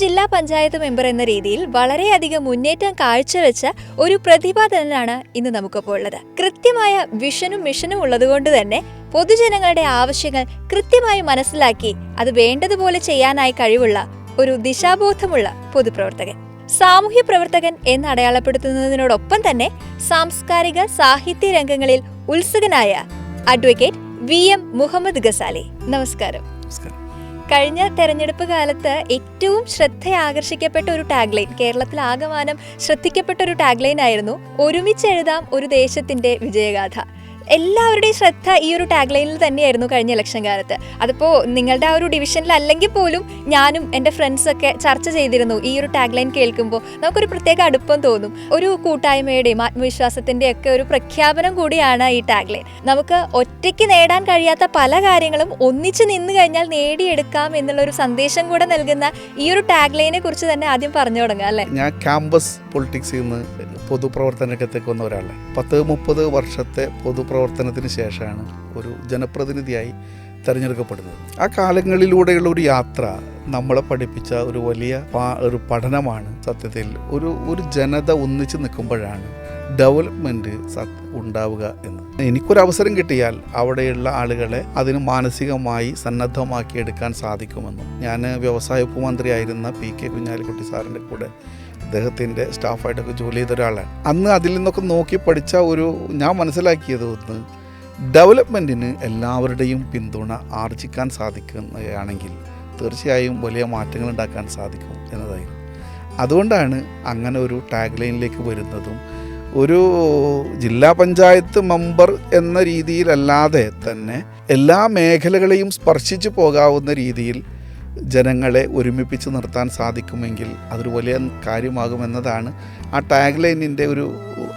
ജില്ലാ പഞ്ചായത്ത് മെമ്പർ എന്ന രീതിയിൽ വളരെയധികം മുന്നേറ്റം കാഴ്ചവെച്ച ഒരു പ്രതിഭാധനനാണ് ഇന്ന് നമുക്കിപ്പോൾ ഉള്ളത്. കൃത്യമായ വിഷനും മിഷനും ഉള്ളതുകൊണ്ട് തന്നെ പൊതുജനങ്ങളുടെ ആവശ്യങ്ങൾ കൃത്യമായി മനസ്സിലാക്കി അത് വേണ്ടതുപോലെ ചെയ്യാനായി കഴിവുള്ള ഒരു ദിശാബോധമുള്ള പൊതുപ്രവർത്തകൻ. സാമൂഹ്യ പ്രവർത്തകൻ എന്ന് അടയാളപ്പെടുത്തുന്നതിനോടൊപ്പം തന്നെ സാംസ്കാരിക സാഹിത്യ രംഗങ്ങളിൽ ഉത്സുകനായ അഡ്വക്കേറ്റ് VM മുഹമ്മദ് ഗസാലി. നമസ്കാരം. കഴിഞ്ഞ തെരഞ്ഞെടുപ്പ് കാലത്ത് ഏറ്റവും ശ്രദ്ധയാകർഷിക്കപ്പെട്ട ഒരു ടാഗ്ലൈൻ, കേരളത്തിൽ ആകമാനം ശ്രദ്ധിക്കപ്പെട്ട ഒരു ടാഗ്ലൈൻ ആയിരുന്നു ഒരുമിച്ചെഴുതാം ഒരു ദേശത്തിന്റെ വിജയഗാഥ. എല്ലാവരുടെയും ശ്രദ്ധ ഈ ഒരു ടാഗ്ലൈനിൽ തന്നെയായിരുന്നു കഴിഞ്ഞ ഇലക്ഷൻ കാലത്ത്. അതിപ്പോൾ നിങ്ങളുടെ ആ ഒരു ഡിവിഷനിൽ അല്ലെങ്കിൽ പോലും ഞാനും എൻ്റെ ഫ്രണ്ട്സൊക്കെ ചർച്ച ചെയ്തിരുന്നു. ഈ ഒരു ടാഗ്ലൈൻ കേൾക്കുമ്പോൾ നമുക്കൊരു പ്രത്യേക അടുപ്പം തോന്നും. ഒരു കൂട്ടായ്മയുടെയും ആത്മവിശ്വാസത്തിൻ്റെയും ഒക്കെ ഒരു പ്രഖ്യാപനം കൂടിയാണ് ഈ ടാഗ്ലൈൻ. നമുക്ക് ഒറ്റയ്ക്ക് നേടാൻ കഴിയാത്ത പല കാര്യങ്ങളും ഒന്നിച്ച് നിന്ന് കഴിഞ്ഞാൽ നേടിയെടുക്കാം എന്നുള്ളൊരു സന്ദേശം കൂടെ നൽകുന്ന ഈ ഒരു ടാഗ്ലൈനെ കുറിച്ച് തന്നെ ആദ്യം പറഞ്ഞു തുടങ്ങാം അല്ലേ? ഞാൻ ക്യാമ്പസ് പൊളിറ്റിക്സിൽ നിന്ന് പൊതുപ്രവർത്തന രംഗത്തേക്ക് വന്ന ഒരാളാണ്. 30 വർഷത്തെ പൊതുപ്രവർത്തനത്തിന് ശേഷമാണ് ഒരു ജനപ്രതിനിധിയായി തിരഞ്ഞെടുക്കപ്പെടുന്നത്. ആ കാലങ്ങളിലൂടെയുള്ള ഒരു യാത്ര നമ്മളെ പഠിപ്പിച്ച ഒരു വലിയ ഒരു പഠനമാണ് സത്യത്തിൽ. ഒരു ജനത ഒന്നിച്ച് നിൽക്കുമ്പോഴാണ് ഡെവലപ്മെൻറ്റ് ഉണ്ടാവുക എന്ന്. എനിക്കൊരവസരം കിട്ടിയാൽ അവിടെയുള്ള ആളുകളെ അതിന് മാനസികമായി സന്നദ്ധമാക്കിയെടുക്കാൻ സാധിക്കുമെന്നും. ഞാൻ വ്യവസായ വകുപ്പ് മന്ത്രിയായിരുന്ന PK കുഞ്ഞാലിക്കുട്ടി സാറിൻ്റെ കൂടെ അദ്ദേഹത്തിൻ്റെ സ്റ്റാഫായിട്ടൊക്കെ ജോലി ചെയ്ത ഒരാളാണ്. അന്ന് അതിൽ നിന്നൊക്കെ നോക്കി പഠിച്ച ഞാൻ മനസ്സിലാക്കിയത് ഒന്ന്, ഡെവലപ്മെൻറ്റിന് എല്ലാവരുടെയും പിന്തുണ ആർജിക്കാൻ സാധിക്കുകയാണെങ്കിൽ തീർച്ചയായും വലിയ മാറ്റങ്ങൾ ഉണ്ടാക്കാൻ സാധിക്കും എന്നതായിരുന്നു. അതുകൊണ്ടാണ് അങ്ങനെ ഒരു ടാഗ് ലൈനിലേക്ക് വരുന്നതും. ഒരു ജില്ലാ പഞ്ചായത്ത് മെമ്പർ എന്ന രീതിയിലല്ലാതെ തന്നെ എല്ലാ മേഖലകളെയും സ്പർശിച്ചു പോകാവുന്ന രീതിയിൽ ജനങ്ങളെ ഒരുമിപ്പിച്ച് നിർത്താൻ സാധിക്കുമെങ്കിൽ അതൊരു വലിയ കാര്യമാകുമെന്നതാണ് ആ ടാഗ് ലൈനിൻ്റെ ഒരു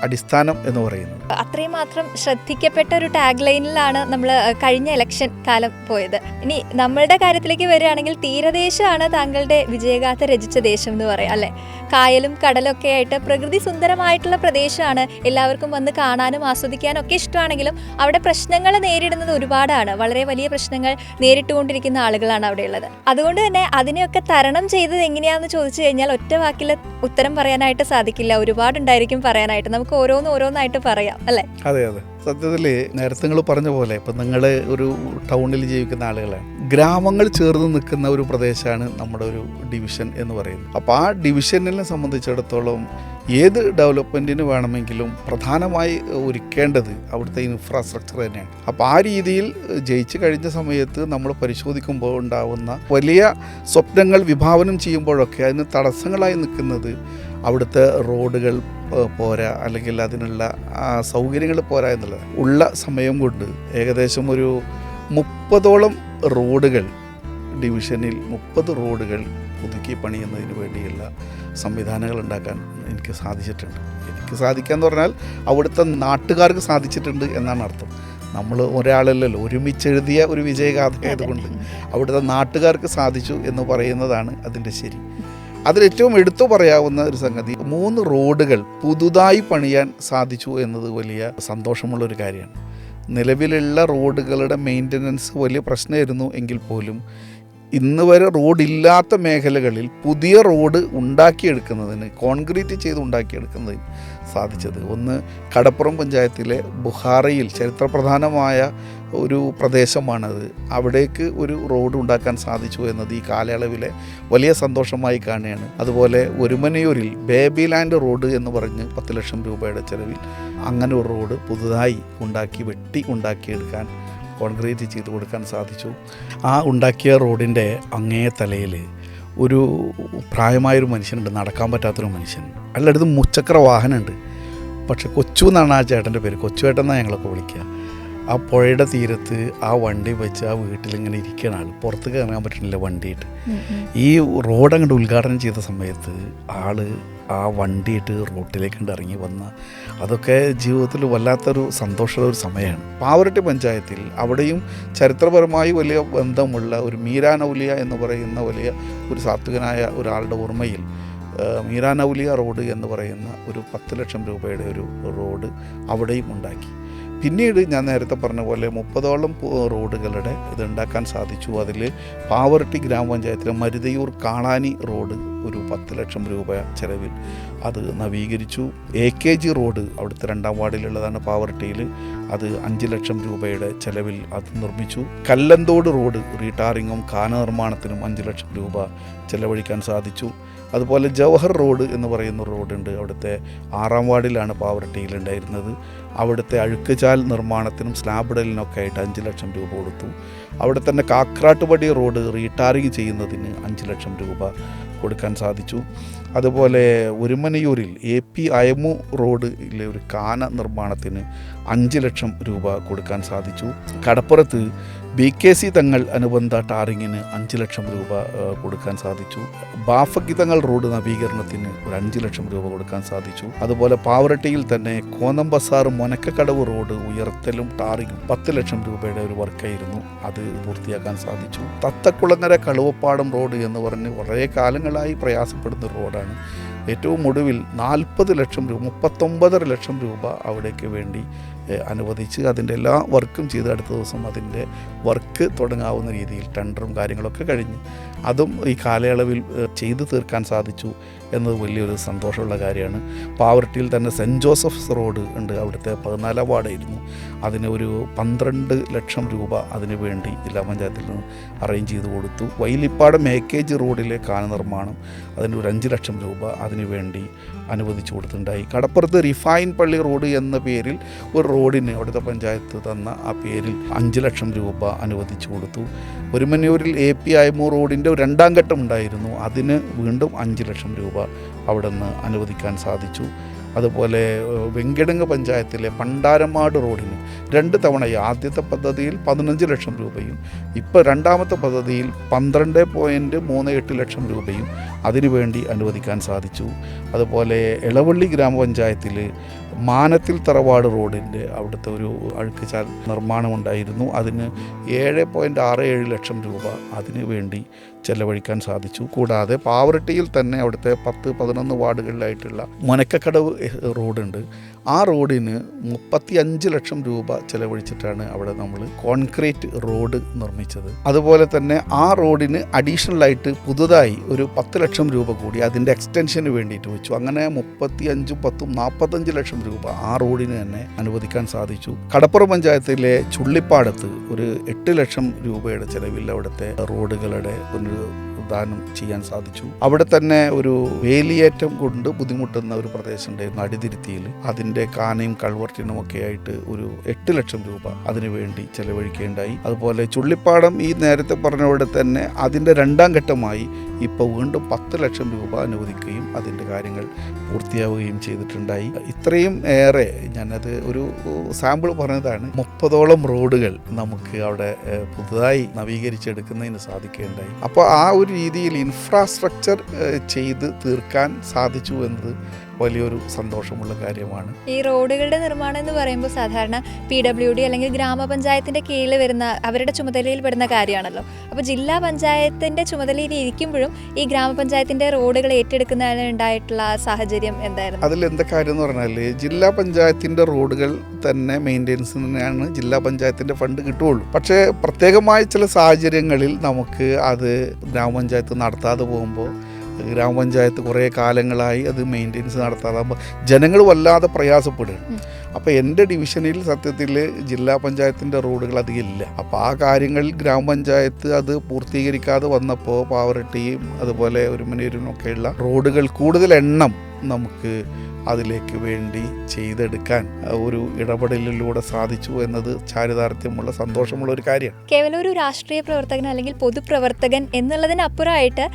അടിസ്ഥാനം എന്ന് പറയുന്നത്. അത്രയും മാത്രം ശ്രദ്ധിക്കപ്പെട്ട ഒരു ടാഗ് ലൈനിലാണ് നമ്മൾ കഴിഞ്ഞ ഇലക്ഷൻ കാലം പോയത്. ഇനി നമ്മളുടെ കാര്യത്തിലേക്ക് വരികയാണെങ്കിൽ തീരദേശമാണ് താങ്കളുടെ വിജയഗാഥ രചിച്ച ദേശം എന്ന് പറയാം അല്ലേ? കായലും കടലും ഒക്കെ ആയിട്ട് പ്രകൃതി സുന്ദരമായിട്ടുള്ള പ്രദേശമാണ്. എല്ലാവർക്കും വന്ന് കാണാനും ആസ്വദിക്കാനും ഒക്കെ ഇഷ്ടമാണെങ്കിലും അവിടെ പ്രശ്നങ്ങൾ നേരിടുന്നത് ഒരുപാടാണ്. വളരെ വലിയ പ്രശ്നങ്ങൾ നേരിട്ടുകൊണ്ടിരിക്കുന്ന ആളുകളാണ് അവിടെയുള്ളത്. അതുകൊണ്ട് തന്നെ അതിനെയൊക്കെ തരണം ചെയ്തത് എങ്ങനെയാണെന്ന് ചോദിച്ചു കഴിഞ്ഞാൽ ഒറ്റ വാക്കിൽ ഉത്തരം പറയാനായിട്ട് സാധിക്കില്ല. ഒരുപാടുണ്ടായിരിക്കും പറയാനായിട്ട്. നമുക്ക് ഓരോന്നായിട്ട് പറയാം അല്ലേ? അതെ. സത്യത്തിൽ നേരത്തെ നിങ്ങൾ പറഞ്ഞ പോലെ ഇപ്പം നിങ്ങൾ ഒരു ടൗണിൽ ജീവിക്കുന്ന ആളുകളാണ്. ഗ്രാമങ്ങൾ ചേർന്ന് നിൽക്കുന്ന ഒരു പ്രദേശമാണ് നമ്മുടെ ഒരു ഡിവിഷൻ എന്ന് പറയുന്നത്. അപ്പോൾ ആ ഡിവിഷനിനെ സംബന്ധിച്ചിടത്തോളം ഏത് ഡെവലപ്മെൻറ്റിന് വേണമെങ്കിലും പ്രധാനമായി ഒരുക്കേണ്ടത് അവിടുത്തെ ഇൻഫ്രാസ്ട്രക്ചർ തന്നെയാണ്. അപ്പോൾ ആ രീതിയിൽ ജയിച്ചു കഴിഞ്ഞ സമയത്ത് നമ്മൾ പരിശോധിക്കുമ്പോൾ ഉണ്ടാവുന്ന വലിയ സ്വപ്നങ്ങൾ വിഭാവനം ചെയ്യുമ്പോഴൊക്കെ അതിന് തടസ്സങ്ങളായി നിൽക്കുന്നത് അവിടുത്തെ റോഡുകൾ പോരാ, അല്ലെങ്കിൽ അതിനുള്ള സൗകര്യങ്ങൾ പോരാ എന്നുള്ളത്. ഉള്ള സമയം കൊണ്ട് ഏകദേശം ഒരു 30ഓളം റോഡുകൾ ഡിവിഷനിൽ 30 റോഡുകൾ പുതുക്കി പണിയുന്നതിന് വേണ്ടിയുള്ള സംവിധാനങ്ങൾ ഉണ്ടാക്കാൻ എനിക്ക് സാധിച്ചിട്ടുണ്ട്. എനിക്ക് സാധിക്കാന്ന് പറഞ്ഞാൽ അവിടുത്തെ നാട്ടുകാർക്ക് സാധിച്ചിട്ടുണ്ട് എന്നാണ് അർത്ഥം. നമ്മൾ ഒരാളല്ലല്ലോ, ഒരുമിച്ചെഴുതിയ ഒരു വിജയഗാഥ ആയതുകൊണ്ട് അവിടുത്തെ നാട്ടുകാർക്ക് സാധിച്ചു എന്ന് പറയുന്നതാണ് അതിൻ്റെ ശരി. അതിലേറ്റവും എടുത്തു പറയാവുന്ന ഒരു സംഗതി 3 റോഡുകൾ പുതുതായി പണിയാൻ സാധിച്ചു എന്നത് വലിയ സന്തോഷമുള്ളൊരു കാര്യമാണ്. നിലവിലുള്ള റോഡുകളുടെ മെയിൻ്റനൻസ് വലിയ പ്രശ്നമായിരുന്നു എങ്കിൽ പോലും ഇന്ന് വരെ റോഡില്ലാത്ത മേഖലകളിൽ പുതിയ റോഡ് ഉണ്ടാക്കിയെടുക്കുന്നതിന്, കോൺക്രീറ്റ് ചെയ്ത് ഉണ്ടാക്കിയെടുക്കുന്നതിന് സാധിച്ചത്. ഒന്ന് കടപ്പുറം പഞ്ചായത്തിലെ ബുഹാറയിൽ ചരിത്രപ്രധാനമായ ഒരു പ്രദേശമാണത്. അവിടേക്ക് ഒരു റോഡ് ഉണ്ടാക്കാൻ സാധിച്ചു എന്നത് ഈ കാലയളവിലെ വലിയ സന്തോഷമായി കാണുകയാണ്. അതുപോലെ ഒരുമനയൂരിൽ ബേബി ലാൻഡ് റോഡ് എന്ന് പറഞ്ഞ് 10 ലക്ഷം രൂപയുടെ ചെലവിൽ അങ്ങനെ ഒരു റോഡ് പുതുതായി ഉണ്ടാക്കിയെടുക്കാൻ, കോൺക്രീറ്റ് ചെയ്ത് കൊടുക്കാൻ സാധിച്ചു. ആ ഉണ്ടാക്കിയ റോഡിൻ്റെ അങ്ങേ തലയിൽ ഒരു പ്രായമായൊരു മനുഷ്യനുണ്ട്, നടക്കാൻ പറ്റാത്തൊരു മനുഷ്യൻ. അല്ലടുത്ത് മുച്ചക്ര വാഹനമുണ്ട്. പക്ഷെ കൊച്ചു എന്നാണ് ആ ചേട്ടൻ്റെ പേര്. കൊച്ചുവേട്ടൻ എന്നാണ് ഞങ്ങളൊക്കെ വിളിക്കുക. ആ പുഴയുടെ തീരത്ത് ആ വണ്ടി വെച്ച് ആ വീട്ടിലിങ്ങനെ ഇരിക്കുകയാണ്. പുറത്തേക്ക് ഇറങ്ങാൻ പറ്റുന്നില്ല വണ്ടിയിട്ട്. ഈ റോഡ് അങ്ങോട്ട് ഉദ്ഘാടനം ചെയ്ത സമയത്ത് ആ വണ്ടിയിട്ട് റോട്ടിലേക്ക് ഇറങ്ങി വന്ന അതൊക്കെ ജീവിതത്തിൽ വല്ലാത്തൊരു സന്തോഷമുള്ള ഒരു സമയമാണ്. പാവറട്ടി പഞ്ചായത്തിൽ അവിടെയും ചരിത്രപരമായി വലിയ ബന്ധമുള്ള ഒരു മീരാനൗലിയ എന്ന് പറയുന്ന വലിയ ഒരു സാത്വികനായ ഒരാളുടെ ഓർമ്മയിൽ മീരാനൗലിയ റോഡ് എന്ന് പറയുന്ന ഒരു 10 ലക്ഷം രൂപയുടെ ഒരു റോഡ് അവിടെയും ഉണ്ടാക്കി. പിന്നീട് ഞാൻ നേരത്തെ പറഞ്ഞ പോലെ 30ഓളം റോഡുകളുടെ ഇതുണ്ടാക്കാൻ സാധിച്ചു. അതിൽ പാവറട്ടി ഗ്രാമപഞ്ചായത്തിലെ മരുതയൂർ കാളാനി റോഡ് ഒരു 10 ലക്ഷം രൂപ ചെലവിൽ അത് നവീകരിച്ചു. AKG റോഡ് അവിടുത്തെ 2-ാം വാർഡിലുള്ളതാണ്, പാവർട്ടിയിൽ, അത് 5 ലക്ഷം രൂപയുടെ ചെലവിൽ അത് നിർമ്മിച്ചു. കല്ലന്തോട് റോഡ് റീടാറിങ്ങും കാന നിർമ്മാണത്തിനും 5 ലക്ഷം രൂപ ചെലവഴിക്കാൻ സാധിച്ചു. അതുപോലെ ജവഹർ റോഡ് എന്ന് പറയുന്ന റോഡുണ്ട്, അവിടുത്തെ 6-ാം വാർഡിലാണ് പാവർട്ടിയിലുണ്ടായിരുന്നത്. അവിടുത്തെ അഴുക്കുചാൽ നിർമ്മാണത്തിനും സ്ലാബ് ഇടലിനൊക്കെ ആയിട്ട് 5 ലക്ഷം രൂപ കൊടുത്തു. അവിടെ തന്നെ കാക്രാട്ടുപടി റോഡ് റീടാറിങ് ചെയ്യുന്നതിന് 5 ലക്ഷം രൂപ കൊടുക്കാൻ സാധിച്ചു. അതുപോലെ ഒരുമനയൂരിൽ AP അയമു റോഡിലെ ഒരു കാന നിർമ്മാണത്തിന് 5 ലക്ഷം രൂപ കൊടുക്കാൻ സാധിച്ചു. കടപ്പുറത്ത് BKC തങ്ങൾ അനുബന്ധ ടാറിങ്ങിന് 5 ലക്ഷം രൂപ കൊടുക്കാൻ സാധിച്ചു. ബാഫക്കി തങ്ങൾ റോഡ് നവീകരണത്തിന് ഒരു 5 ലക്ഷം രൂപ കൊടുക്കാൻ സാധിച്ചു. അതുപോലെ പാവറട്ടിയിൽ തന്നെ കോന്നം ബസാർ മൊനക്കക്കടവ് റോഡ് ഉയർത്തലും ടാറിങ്ങും 10 ലക്ഷം രൂപയുടെ ഒരു വർക്കായിരുന്നു, അത് പൂർത്തിയാക്കാൻ സാധിച്ചു. തത്തക്കുളങ്ങര കളുവപ്പാടം റോഡ് എന്ന് പറഞ്ഞ് വളരെ കാലങ്ങളായി പ്രയാസപ്പെടുന്ന റോഡാണ്. ഏറ്റവും ഒടുവിൽ 40 ലക്ഷം രൂപ 39.5 ലക്ഷം രൂപ അവിടേക്ക് വേണ്ടി അനുവദിച്ച് അതിൻ്റെ എല്ലാ വർക്കും ചെയ്ത് അടുത്ത ദിവസം അതിൻ്റെ വർക്ക് തുടങ്ങാവുന്ന രീതിയിൽ ടെൻഡറും കാര്യങ്ങളൊക്കെ കഴിഞ്ഞ് അതും ഈ കാലയളവിൽ ചെയ്തു തീർക്കാൻ സാധിച്ചു എന്നത് വലിയൊരു സന്തോഷമുള്ള കാര്യമാണ്. പാവർട്ടിയിൽ തന്നെ സെൻറ്റ് ജോസഫ്സ് റോഡ് ഉണ്ട്, അവിടുത്തെ 14-ാം വാർഡായിരുന്നു, അതിന് ഒരു 12 ലക്ഷം രൂപ അതിനു വേണ്ടി ജില്ലാ പഞ്ചായത്തിൽ നിന്ന് അറേഞ്ച് ചെയ്ത് കൊടുത്തു. വൈലിപ്പാടം AKG റോഡിലെ കാന നിർമ്മാണം അതിന് ഒരു 5 ലക്ഷം രൂപ അതിനു വേണ്ടി അനുവദിച്ചു കൊടുത്തിട്ടുണ്ടായി. കടപ്പുറത്ത് റിഫൈൻ പള്ളി റോഡ് എന്ന പേരിൽ ഒരു റോഡിന് അവിടുത്തെ പഞ്ചായത്ത് തന്ന ആ പേരിൽ 5 ലക്ഷം രൂപ അനുവദിച്ചു കൊടുത്തു. ഒരുമന്നൂരിൽ AP അയമു റോഡിൻ്റെ ഒരു 2-ാം ഘട്ടം ഉണ്ടായിരുന്നു, അതിന് വീണ്ടും 5 ലക്ഷം രൂപ അവിടെ നിന്ന് അനുവദിക്കാൻ സാധിച്ചു. അതുപോലെ വെങ്കിടങ്ങ് പഞ്ചായത്തിലെ പണ്ടാരമാട് റോഡിന് 2 തവണയായി ആദ്യത്തെ പദ്ധതിയിൽ 15 ലക്ഷം രൂപയും ഇപ്പോൾ 2-ാമത്തെ പദ്ധതിയിൽ 12.38 ലക്ഷം രൂപയും അതിനുവേണ്ടി അനുവദിക്കാൻ സാധിച്ചു. അതുപോലെ എളവള്ളി ഗ്രാമപഞ്ചായത്തിൽ മാനത്തിൽ തറവാട് റോഡിൻ്റെ അവിടുത്തെ ഒരു അഴുക്കുചാൽ നിർമ്മാണമുണ്ടായിരുന്നു, അതിന് 7.67 ലക്ഷം രൂപ അതിനു വേണ്ടി ചെലവഴിക്കാൻ സാധിച്ചു. കൂടാതെ പാവറട്ടിയിൽ തന്നെ അവിടുത്തെ 10-11 വാർഡുകളിലായിട്ടുള്ള മൊനക്കക്കടവ് റോഡുണ്ട്, ആ റോഡിന് 35 ലക്ഷം രൂപ ചെലവഴിച്ചിട്ടാണ് അവിടെ നമ്മൾ കോൺക്രീറ്റ് റോഡ് നിർമ്മിച്ചത്. അതുപോലെ തന്നെ ആ റോഡിന് അഡീഷണലായിട്ട് പുതുതായി ഒരു 10 ലക്ഷം രൂപ കൂടി അതിൻ്റെ എക്സ്റ്റൻഷന് വേണ്ടിയിട്ട് വെച്ചു. അങ്ങനെ 35, 10, 45 ലക്ഷം രൂപ ആ റോഡിന് തന്നെ അനുവദിക്കാൻ സാധിച്ചു. കടപ്പുറം പഞ്ചായത്തിലെ ചുള്ളിപ്പാടത്ത് ഒരു 8 ലക്ഷം രൂപയുടെ ചെലവിൽ അവിടുത്തെ റോഡുകളുടെ ദാനം ചെയ്യാൻ സാധിച്ചു. അവിടെ തന്നെ ഒരു വേലിയേറ്റം കൊണ്ട് ബുദ്ധിമുട്ടുന്ന ഒരു പ്രദേശം ഉണ്ടായിരുന്നു അടിതിരുത്തിയിൽ, അതിൻ്റെ കാനയും കൾവർട്ടിനും ഒക്കെ ആയിട്ട് ഒരു 8 ലക്ഷം രൂപ അതിനുവേണ്ടി ചെലവഴിക്കേണ്ടായി. അതുപോലെ ചുള്ളിപ്പാടം ഈ നേരത്തെ പറഞ്ഞവിടെ തന്നെ അതിൻ്റെ 2-ാം ഘട്ടമായി ഇപ്പോൾ വീണ്ടും 10 ലക്ഷം രൂപ അനുവദിക്കുകയും അതിൻ്റെ കാര്യങ്ങൾ പൂർത്തിയാവുകയും ചെയ്തിട്ടുണ്ടായി. ഇത്രയും ഏറെ ഞാനത് ഒരു സാമ്പിൾ പറഞ്ഞതാണ്. 30ഓളം റോഡുകൾ നമുക്ക് അവിടെ പുതുതായി നവീകരിച്ചെടുക്കുന്നതിന് സാധിക്കുകയുണ്ടായി. അപ്പോൾ ആ ഒരു രീതിയിൽ ഇൻഫ്രാസ്ട്രക്ചർ ചെയ്ത് തീർക്കാൻ സാധിച്ചു എന്നത് വലിയൊരു സന്തോഷമുള്ള കാര്യമാണ്. ഈ റോഡുകളുടെ നിർമ്മാണം എന്ന് പറയുമ്പോൾ സാധാരണ PWD അല്ലെങ്കിൽ ഗ്രാമപഞ്ചായത്തിന്റെ കീഴിൽ വരുന്ന അവരുടെ ചുമതലയിൽ വരുന്ന കാര്യമാണല്ലോ. അപ്പോൾ ജില്ലാ പഞ്ചായത്തിന്റെ ചുമതലയിൽ ഇരിക്കുമ്പോഴും ഈ ഗ്രാമപഞ്ചായത്തിന്റെ റോഡുകൾ ഏറ്റെടുക്കുന്നതിന് ഉണ്ടായിട്ടുള്ള സാഹചര്യം എന്തായിരുന്നു? അതിൽ എന്താ കാര്യം എന്ന് പറഞ്ഞാൽ ജില്ലാ പഞ്ചായത്തിന്റെ റോഡുകൾ തന്നെ മെയിൻ്റെനൻസിനാണ് ജില്ലാ പഞ്ചായത്തിന്റെ ഫണ്ട് കിട്ടുകയുള്ളൂ. പക്ഷേ പ്രത്യേകമായ ചില സാഹചര്യങ്ങളിൽ നമുക്ക് അത് ഗ്രാമപഞ്ചായത്ത് നടത്താതെ പോകുമ്പോൾ ഗ്രാമപഞ്ചായത്ത് കുറേ കാലങ്ങളായി അത് മെയിൻ്റെനൻസ് നടത്താതാകുമ്പോൾ ജനങ്ങൾ വല്ലാതെ പ്രയാസപ്പെടുകയാണ്. അപ്പോൾ എൻ്റെ ഡിവിഷനിൽ സത്യത്തിൽ ജില്ലാ പഞ്ചായത്തിൻ്റെ റോഡുകൾ അധികം ഇല്ല. അപ്പോൾ ആ കാര്യങ്ങളിൽ ഗ്രാമപഞ്ചായത്ത് അത് പൂർത്തീകരിക്കാതെ വന്നപ്പോൾ പാവറട്ടിയും അതുപോലെ ഒരുമനൂരിനൊക്കെയുള്ള റോഡുകൾ കൂടുതൽ എണ്ണം നമുക്ക് അതിലേക്ക് വേണ്ടി ചെയ്തെടുക്കാൻ ഒരു ഇടപെടലിലൂടെ സാധിച്ചു എന്നത് ചാരിതാർത്ഥ്യമുള്ള സന്തോഷമുള്ള ഒരു കാര്യമാണ്. കേവലം ഒരു രാഷ്ട്രീയ പ്രവർത്തകൻ അല്ലെങ്കിൽ പൊതുപ്രവർത്തകൻ എന്നുള്ളതിനപ്പുറമായിട്ട്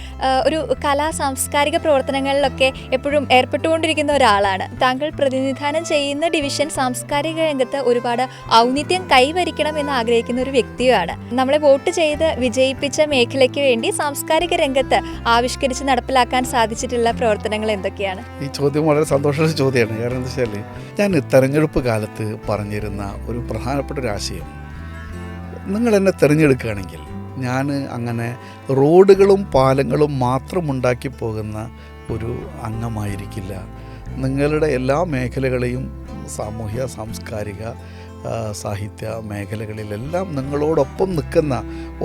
ഒരു കലാ സാംസ്കാരിക പ്രവർത്തനങ്ങളിലൊക്കെ എപ്പോഴും ഏർപ്പെട്ടുകൊണ്ടിരിക്കുന്ന ഒരാളാണ് താങ്കൾ. പ്രതിനിധാനം ചെയ്യുന്ന ഡിവിഷൻ സാംസ്കാരിക രംഗത്ത് ഒരുപാട് ഔന്നിത്യം കൈവരിക്കണം എന്ന് ആഗ്രഹിക്കുന്ന ഒരു വ്യക്തിയാണ്. നമ്മളെ വോട്ട് ചെയ്ത് വിജയിപ്പിച്ച മേഖലയ്ക്ക് വേണ്ടി സാംസ്കാരിക രംഗത്ത് ആവിഷ്കരിച്ച് നടപ്പിലാക്കാൻ സാധിച്ചിട്ടുള്ള പ്രവർത്തനങ്ങൾ എന്തൊക്കെയാണ്? ഈ ചോദ്യം വളരെ സന്തോഷമുള്ള ചോദ്യമാണ്. കാരണം എന്താ വെച്ചാൽ ഞാൻ തെരഞ്ഞെടുപ്പ് കാലത്ത് പറഞ്ഞിരുന്ന ഒരു പ്രധാനപ്പെട്ട ഒരു ആശയം, നിങ്ങൾ എന്നെ തിരഞ്ഞെടുക്കുകയാണെങ്കിൽ ഞാൻ അങ്ങനെ റോഡുകളും പാലങ്ങളും മാത്രം ഉണ്ടാക്കി പോകുന്ന ഒരു അംഗമായിരിക്കില്ല. നിങ്ങളുടെ എല്ലാ മേഖലകളെയും സാമൂഹ്യ സാംസ്കാരിക സാഹിത്യ മേഖലകളിലെല്ലാം നിങ്ങളോടൊപ്പം നിൽക്കുന്ന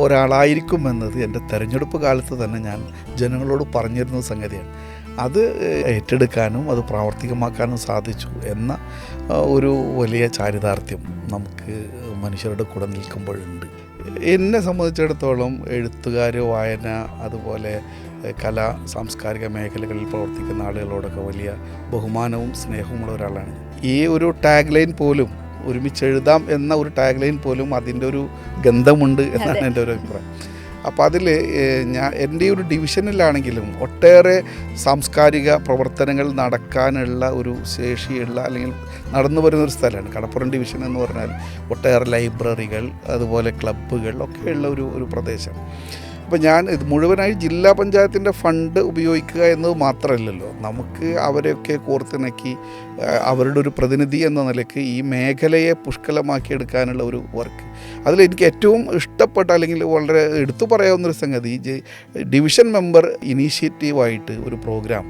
ഒരാളായിരിക്കുമെന്നത് എൻ്റെ തെരഞ്ഞെടുപ്പ് കാലത്ത് തന്നെ ഞാൻ ജനങ്ങളോട് പറഞ്ഞിരുന്ന സംഗതിയാണ്. അത് ഏറ്റെടുക്കാനും അത് പ്രാവർത്തികമാക്കാനും സാധിച്ചു എന്ന ഒരു വലിയ ചാരിതാർത്ഥ്യം നമുക്ക് മനുഷ്യരുടെ കൂടെ നിൽക്കുമ്പോഴുണ്ട്. എന്നെ സംബന്ധിച്ചിടത്തോളം എഴുത്തുകാർ, വായന, അതുപോലെ കലാ സാംസ്കാരിക മേഖലകളിൽ പ്രവർത്തിക്കുന്ന ആളുകളോടൊക്കെ വലിയ ബഹുമാനവും സ്നേഹവുമുള്ള ഒരാളാണ്. ഈ ഒരു ടാഗ് ലൈൻ പോലും, ഒരുമിച്ച് എഴുതാം എന്ന ഒരു ടാഗ് ലൈൻ പോലും അതിൻ്റെ ഒരു ഗന്ധമുണ്ട് എന്നാണ് എൻ്റെ ഒരു അഭിപ്രായം. അപ്പോൾ അതിൽ എൻ്റെ ഒരു ഡിവിഷനിലാണെങ്കിലും ഒട്ടേറെ സാംസ്കാരിക പ്രവർത്തനങ്ങൾ നടക്കാനുള്ള ഒരു ശേഷിയുള്ള, അല്ലെങ്കിൽ നടന്നു വരുന്നൊരു സ്ഥലമാണ് കടപ്പുറം ഡിവിഷൻ എന്ന് പറഞ്ഞാൽ. ഒട്ടേറെ ലൈബ്രറികൾ, അതുപോലെ ക്ലബ്ബുകൾ ഒക്കെയുള്ള ഒരു പ്രദേശം. അപ്പോൾ ഞാൻ ഇത് മുഴുവനായി ജില്ലാ പഞ്ചായത്തിൻ്റെ ഫണ്ട് ഉപയോഗിക്കുക എന്നത് മാത്രമല്ലല്ലോ, നമുക്ക് അവരെയൊക്കെ കോർത്തിണക്കി അവരുടെ ഒരു പ്രതിനിധി എന്ന നിലയ്ക്ക് ഈ മേഖലയെ പുഷ്കലമാക്കിയെടുക്കാനുള്ള ഒരു വർക്ക്. അതിലെനിക്ക് ഏറ്റവും ഇഷ്ടപ്പെട്ട, അല്ലെങ്കിൽ വളരെ എടുത്തു പറയാവുന്നൊരു സംഗതി, ഡിവിഷൻ മെമ്പർ ഇനീഷ്യേറ്റീവായിട്ട് ഒരു പ്രോഗ്രാം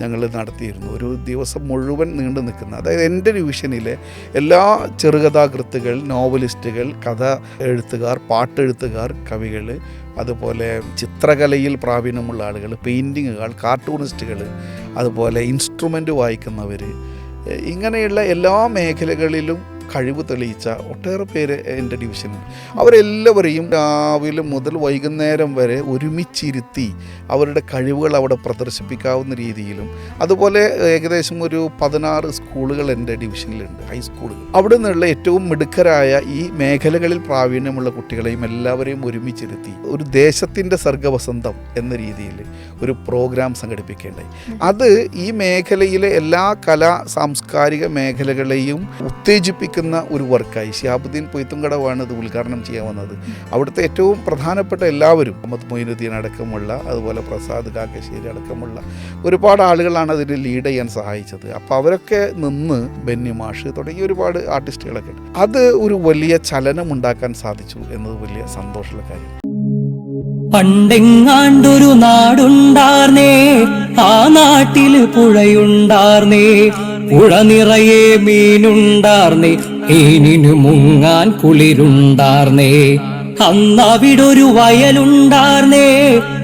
ഞങ്ങൾ നടത്തിയിരുന്നു. ഒരു ദിവസം മുഴുവൻ നീണ്ടു നിൽക്കുന്ന, അതായത് എൻ്റെ ഡിവിഷനിലെ എല്ലാ ചെറുകഥാകൃത്തുകൾ, നോവലിസ്റ്റുകൾ, കഥ എഴുത്തുകാർ, പാട്ടെഴുത്തുകാർ, കവികൾ, അതുപോലെ ചിത്രകലയിൽ പ്രാവീണ്യമുള്ള ആളുകൾ, പെയിൻറ്റിങ്ങുകൾ, കാർട്ടൂണിസ്റ്റുകൾ, അതുപോലെ ഇൻസ്ട്രുമെൻ്റ് വായിക്കുന്നവർ, ഇങ്ങനെയുള്ള എല്ലാ മേഖലകളിലും കഴിവ് തെളിയിച്ച ഒട്ടേറെ പേര് എൻ്റെ ഡിവിഷനിൽ. അവരെല്ലാവരെയും രാവിലെ മുതൽ വൈകുന്നേരം വരെ ഒരുമിച്ചിരുത്തി അവരുടെ കഴിവുകൾ അവിടെ പ്രദർശിപ്പിക്കാവുന്ന രീതിയിലും, അതുപോലെ ഏകദേശം ഒരു 16 സ്കൂളുകൾ എൻ്റെ ഡിവിഷനിലുണ്ട്, ഹൈസ്കൂളുകൾ. അവിടെ നിന്നുള്ള ഏറ്റവും മിടുക്കരായ ഈ മേഖലകളിൽ പ്രാവീണ്യമുള്ള കുട്ടികളെയും എല്ലാവരെയും ഒരുമിച്ചിരുത്തി ഒരു ദേശത്തിൻ്റെ സർഗവസന്തം എന്ന രീതിയിൽ ഒരു പ്രോഗ്രാം സംഘടിപ്പിക്കേണ്ടായി. അത് ഈ മേഖലയിലെ എല്ലാ കലാ സാംസ്കാരിക മേഖലകളെയും ഉത്തേജിപ്പിക്കുന്ന ഒരു വർക്കായി. ഷിഹാബുദ്ദീൻ പൊയ്ത്തുംകടവാണ് ഇത് ഉദ്ഘാടനം ചെയ്യാൻ വന്നത്. അവിടുത്തെ ഏറ്റവും പ്രധാനപ്പെട്ട എല്ലാവരും, മുഹമ്മദ് മൊയ്നുദ്ദീൻ അടക്കമുള്ള, അതുപോലെ പ്രസാദ് കാക്കശ്ശേരി അടക്കമുള്ള ഒരുപാട് ആളുകളാണ് അതിൽ ലീഡ് ചെയ്യാൻ സഹായിച്ചത്. അപ്പോൾ അവരൊക്കെ നിന്ന്, ബെന്നി മാഷ് തുടങ്ങിയ ഒരുപാട് ആർട്ടിസ്റ്റുകളൊക്കെ ഉണ്ട്. അത് ഒരു വലിയ ചലനം ഉണ്ടാക്കാൻ സാധിച്ചു എന്നത് വലിയ സന്തോഷമുള്ള കാര്യം. പണ്ടെങ്ങാണ്ടൊരു നാടുണ്ടാർന്നേ, ആ നാട്ടില് പുഴയുണ്ടാർന്നേ, പുഴ നിറയെ മീനുണ്ടാർന്നേ, മീനിനു മുങ്ങാൻ കുളിരുണ്ടാർന്നേ. അന്നവിടൊരു വയലുണ്ടാർന്നേ,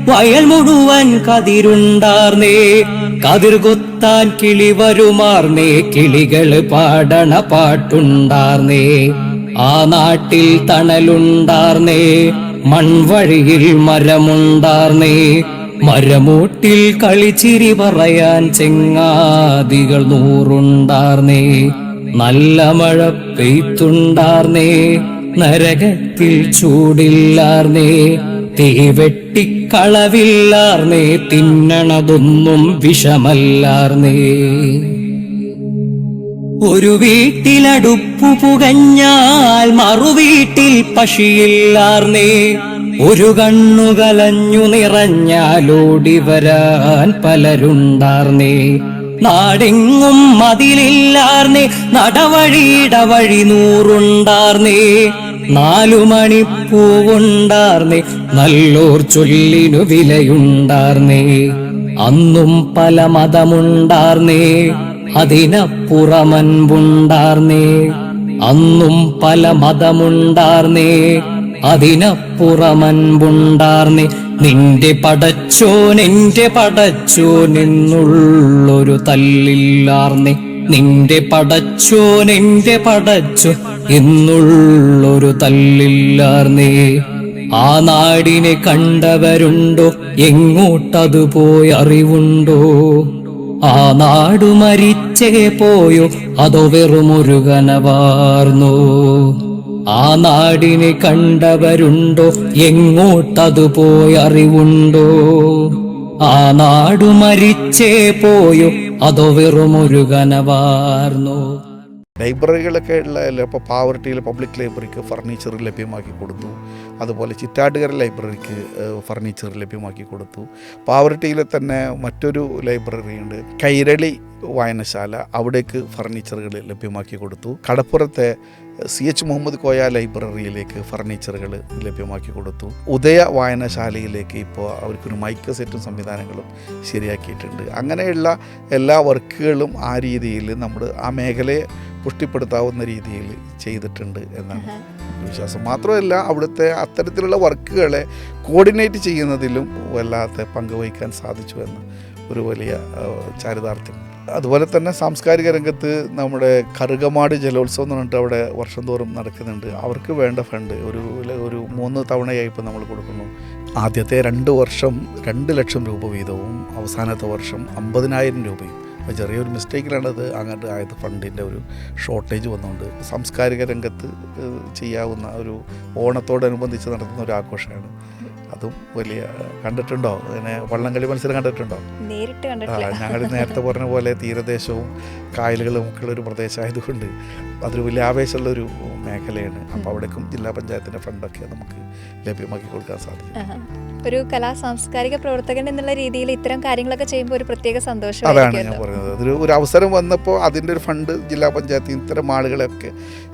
വയൽ മുഴുവൻ കതിരുണ്ടാർന്നേ, കതിർ കൊത്താൻ കിളി വരുമാർന്നേ, കിളികള് പാടണ പാട്ടുണ്ടാർന്നേ. ആ നാട്ടിൽ തണലുണ്ടാർന്നേ, മൺവഴിയിൽ മരമുണ്ടാർന്നേ, മരമൂട്ടിൽ കളിച്ചിരി പറയാൻ ചെങ്ങാതികൾ 100 ഉണ്ടാർന്നേ. നല്ല മഴ പെയ്ത്തുണ്ടാർന്നേ, നരകത്തിൽ ചൂടില്ലാർന്നേ, തീവെട്ടിക്കളവില്ലാർന്നേ, തിന്നണതൊന്നും വിഷമല്ലാർന്നേ. ഒരു വീട്ടിലടുപ്പു പുകഞ്ഞാൽ മറുവീട്ടിൽ പശിയില്ലാർന്നേ, ഒരു കണ്ണുകലഞ്ഞു നിറഞ്ഞാലോടി വരാൻ പലരുണ്ടാർന്നേ. നാടെങ്ങും മതിലില്ലാർന്നേ, നടവഴിയിടവഴി 100 ഉണ്ടാർന്നേ, 4 മണിപ്പൂവുണ്ടാർന്നേ, നല്ലോർ ചൊല്ലിനു വിലയുണ്ടാർന്നേ. അന്നും പല മതമുണ്ടാർന്നേ, അതിനപ്പുറമൻപുണ്ടാർന്നേ. അന്നും പല മതമുണ്ടാർന്നേ, അതിനപ്പുറമൻപുണ്ടാർന്നേ. നിന്റെ പടച്ചോൻ എന്റെ പടച്ചോൻ എന്നുള്ളൊരു തല്ലില്ലാർന്നേ, നിന്റെ പടച്ചോൻ എന്റെ പടച്ചോൻ എന്നുള്ളൊരു തല്ലില്ലാർന്നേ. ആ നാടിനെ കണ്ടവരുണ്ടോ, എങ്ങോട്ടതു പോയി അറിവുണ്ടോ? ആ നാടു മരിച്ചേ പോയോ, അതോ വെറുമൊരു കനവാർന്നോ? ആ നാടിനെ കണ്ടവരുണ്ടോ, എങ്ങോട്ടതു പോയി അറിവുണ്ടോ? ആ നാടു മരിച്ചേ പോയോ, അതോ വെറുമൊരു കനവാർന്നോ? ലൈബ്രറികളൊക്കെ ഉള്ള, ഇപ്പോൾ പാവർട്ടിയിൽ പബ്ലിക് ലൈബ്രറിക്ക് ഫർണിച്ചർ ലഭ്യമാക്കി കൊടുത്തു. അതുപോലെ ചിറ്റാട്ടുകര ലൈബ്രറിക്ക് ഫർണിച്ചർ ലഭ്യമാക്കി കൊടുത്തു. പാവർട്ടിയിലെ തന്നെ മറ്റൊരു ലൈബ്രറി ഉണ്ട്, കൈരളി വായനശാല, അവിടേക്ക് ഫർണിച്ചറുകൾ ലഭ്യമാക്കി കൊടുത്തു. കടപ്പുറത്തെ CH മുഹമ്മദ് കോയ ലൈബ്രറിയിലേക്ക് ഫർണിച്ചറുകൾ ലഭ്യമാക്കി കൊടുത്തു. ഉദയ വായനശാലയിലേക്ക് ഇപ്പോൾ അവർക്കൊരു മൈക്ക് സെറ്റും സംവിധാനങ്ങളും ശരിയാക്കിയിട്ടുണ്ട്. അങ്ങനെയുള്ള എല്ലാ വർക്കുകളും ആ രീതിയിൽ നമ്മൾ ആ മേഖലയെ പുഷ്ടിപ്പെടുത്താവുന്ന രീതിയിൽ ചെയ്തിട്ടുണ്ട് എന്നാണ് വിശ്വാസം. മാത്രമല്ല അവിടുത്തെ അത്തരത്തിലുള്ള വർക്കുകളെ കോർഡിനേറ്റ് ചെയ്യുന്നതിലും വല്ലാത്ത പങ്കുവഹിക്കാൻ സാധിച്ചു എന്ന ഒരു വലിയ ചാരിതാർത്ഥ്യം. അതുപോലെ തന്നെ സാംസ്കാരിക രംഗത്ത് നമ്മുടെ കറുകമാട് ജലോത്സവം എന്ന് പറഞ്ഞിട്ട് അവിടെ വർഷം തോറും നടക്കുന്നുണ്ട്. അവർക്ക് വേണ്ട ഫണ്ട് ഒരു 3 തവണയായി ഇപ്പോൾ നമ്മൾ കൊടുക്കുന്നു. ആദ്യത്തെ 2 വർഷം 2 ലക്ഷം രൂപ വീതവും അവസാനത്തെ വർഷം 50,000 രൂപയും. ചെറിയൊരു മിസ്റ്റേക്കിലാണ് അത് അങ്ങോട്ട് ആയത്. ഫണ്ടിൻ്റെ ഒരു ഷോർട്ടേജ് വന്നുകൊണ്ട് സാംസ്കാരിക രംഗത്ത് ചെയ്യാവുന്ന ഒരു ഓണത്തോടനുബന്ധിച്ച് നടത്തുന്ന ഒരു ആഘോഷമാണ്. അതും വലിയ കണ്ടിട്ടുണ്ടോ? അങ്ങനെ വള്ളംകളി മത്സരം കണ്ടിട്ടുണ്ടോ? നേരിട്ട് കണ്ടിട്ടില്ല. ഞങ്ങൾ നേരത്തെ പറഞ്ഞ പോലെ തീരദേശവും കായലുകളും ഒക്കെയുള്ള ഒരു പ്രദേശമായതുകൊണ്ട് അതൊരു വലിയ ആവേശമുള്ളൊരു മേഖലയാണ്. അപ്പോൾ അവിടേക്കും ജില്ലാ പഞ്ചായത്തിൻ്റെ ഫണ്ടൊക്കെ നമുക്ക് ലഭ്യമാക്കി കൊടുക്കാൻ സാധിക്കും. ഒരു കലാ സാംസ്കാരിക പ്രവർത്തകൻ എന്നുള്ള രീതിയിൽ ഇത്തരം കാര്യങ്ങളൊക്കെ ചെയ്യുമ്പോൾ ഒരു പ്രത്യേക സന്തോഷം. അതാണ് ഞാൻ പറയുന്നത്. ഒരു അവസരം വന്നപ്പോൾ അതിൻ്റെ ഒരു ഫണ്ട് ജില്ലാ പഞ്ചായത്തിൽ ഇത്തരം ആളുകളെയൊക്കെ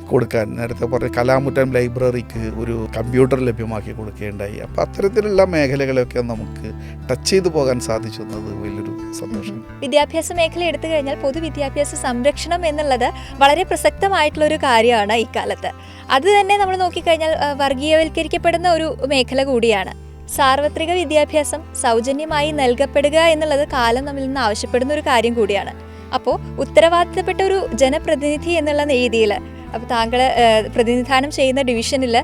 കൊടുക്കാൻ, നേരത്തെ പറഞ്ഞ കലാമുറ്റം ലൈബ്രറിക്ക് ഒരു കമ്പ്യൂട്ടർ ലഭ്യമാക്കി കൊടുക്കുകയുണ്ടായി. അപ്പോൾ അത്തരത്തിലുള്ള മേഖലകളൊക്കെ നമുക്ക് ടച്ച് ചെയ്തു പോകാൻ സാധിച്ചു എന്നത് വലിയൊരു സന്തോഷം. വിദ്യാഭ്യാസ മേഖല എടുത്തു കഴിഞ്ഞാൽ പൊതുവിദ്യാഭ്യാസ സംരക്ഷണം എന്നുള്ളത് വളരെ പ്രസക്തമായിട്ടുള്ള ഒരു കാര്യമാണ് ഇക്കാലത്ത്. അത് തന്നെ നമ്മൾ നോക്കിക്കഴിഞ്ഞാൽ വർഗീയവൽക്കരിക്കപ്പെടുന്ന ഒരു മേഖല കൂടിയാണ്. സാർവത്രിക വിദ്യാഭ്യാസം സൗജന്യമായി നൽകപ്പെടുക എന്നുള്ളത് കാലം നമ്മിൽ നിന്ന് ആവശ്യപ്പെടുന്ന ഒരു കാര്യം കൂടിയാണ്. അപ്പോൾ ഉത്തരവാദിത്തപ്പെട്ട ഒരു ജനപ്രതിനിധി എന്നുള്ള രീതിയിൽ, അപ്പോൾ താങ്കൾ പ്രതിനിധാനം ചെയ്യുന്ന ഡിവിഷനിൽ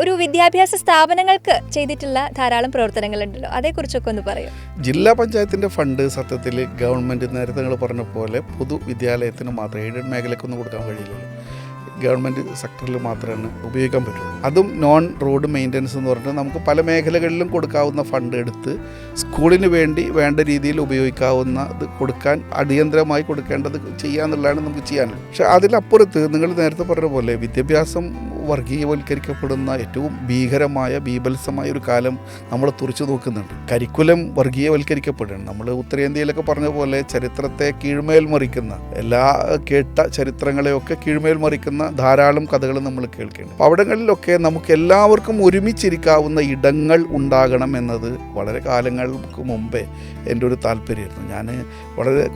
ഒരു വിദ്യാഭ്യാസ സ്ഥാപനങ്ങൾക്ക് ചെയ്തിട്ടുള്ള ധാരാളം പ്രവർത്തനങ്ങളുണ്ടല്ലോ, അതേക്കുറിച്ചൊക്കെ ഒന്ന് പറയൂ. ജില്ലാ പഞ്ചായത്തിൻ്റെ ഫണ്ട് സത്യത്തിൽ ഗവൺമെൻറ് നേരത്തെ നിങ്ങൾ പറഞ്ഞ പോലെ പൊതുവിദ്യാലയത്തിന് മാത്രം, എയ്ഡഡ് മേഖലയ്ക്കൊന്നും കൊടുക്കാൻ കഴിയില്ലല്ലോ. ഗവൺമെൻറ് സെക്ടറിൽ മാത്രമാണ് ഉപയോഗിക്കാൻ പറ്റുള്ളൂ. അതും നോൺ റോഡ് മെയിൻ്റനൻസ് എന്ന് പറഞ്ഞിട്ട് നമുക്ക് പല മേഖലകളിലും കൊടുക്കാവുന്ന ഫണ്ട് എടുത്ത് സ്കൂളിന് വേണ്ടി വേണ്ട രീതിയിൽ ഉപയോഗിക്കാവുന്ന ഇത് കൊടുക്കാൻ, അടിയന്തരമായി കൊടുക്കേണ്ടത് ചെയ്യാന്നുള്ളതാണ് നമുക്ക് ചെയ്യാനുള്ളത്. പക്ഷെ അതിലപ്പുറത്ത് നിങ്ങൾ നേരത്തെ പറഞ്ഞ പോലെ വിദ്യാഭ്യാസം വർഗീയവൽക്കരിക്കപ്പെടുന്ന ഏറ്റവും ഭീകരമായ ബീഭത്സമായ ഒരു കാലം നമ്മൾ തുറച്ചു നോക്കുന്നുണ്ട്. കരിക്കുലം വർഗീയവൽക്കരിക്കപ്പെടുകയാണ്. നമ്മൾ ഉത്തരേന്ത്യയിലൊക്കെ പറഞ്ഞ പോലെ ചരിത്രത്തെ കീഴ്മേൽ മറിക്കുന്ന, എല്ലാ കേട്ട ചരിത്രങ്ങളെയൊക്കെ കീഴ്മേൽ മറിക്കുന്ന ധാരാളം കഥകൾ നമ്മൾ കേൾക്കുകയാണ്. അപ്പോൾ അവിടങ്ങളിലൊക്കെ നമുക്ക് എല്ലാവർക്കും ഒരുമിച്ചിരിക്കാവുന്ന ഇടങ്ങൾ ഉണ്ടാകണം എന്നത് വളരെ കാലങ്ങൾക്ക് മുമ്പേ എൻ്റെ ഒരു താല്പര്യമായിരുന്നു. ഞാൻ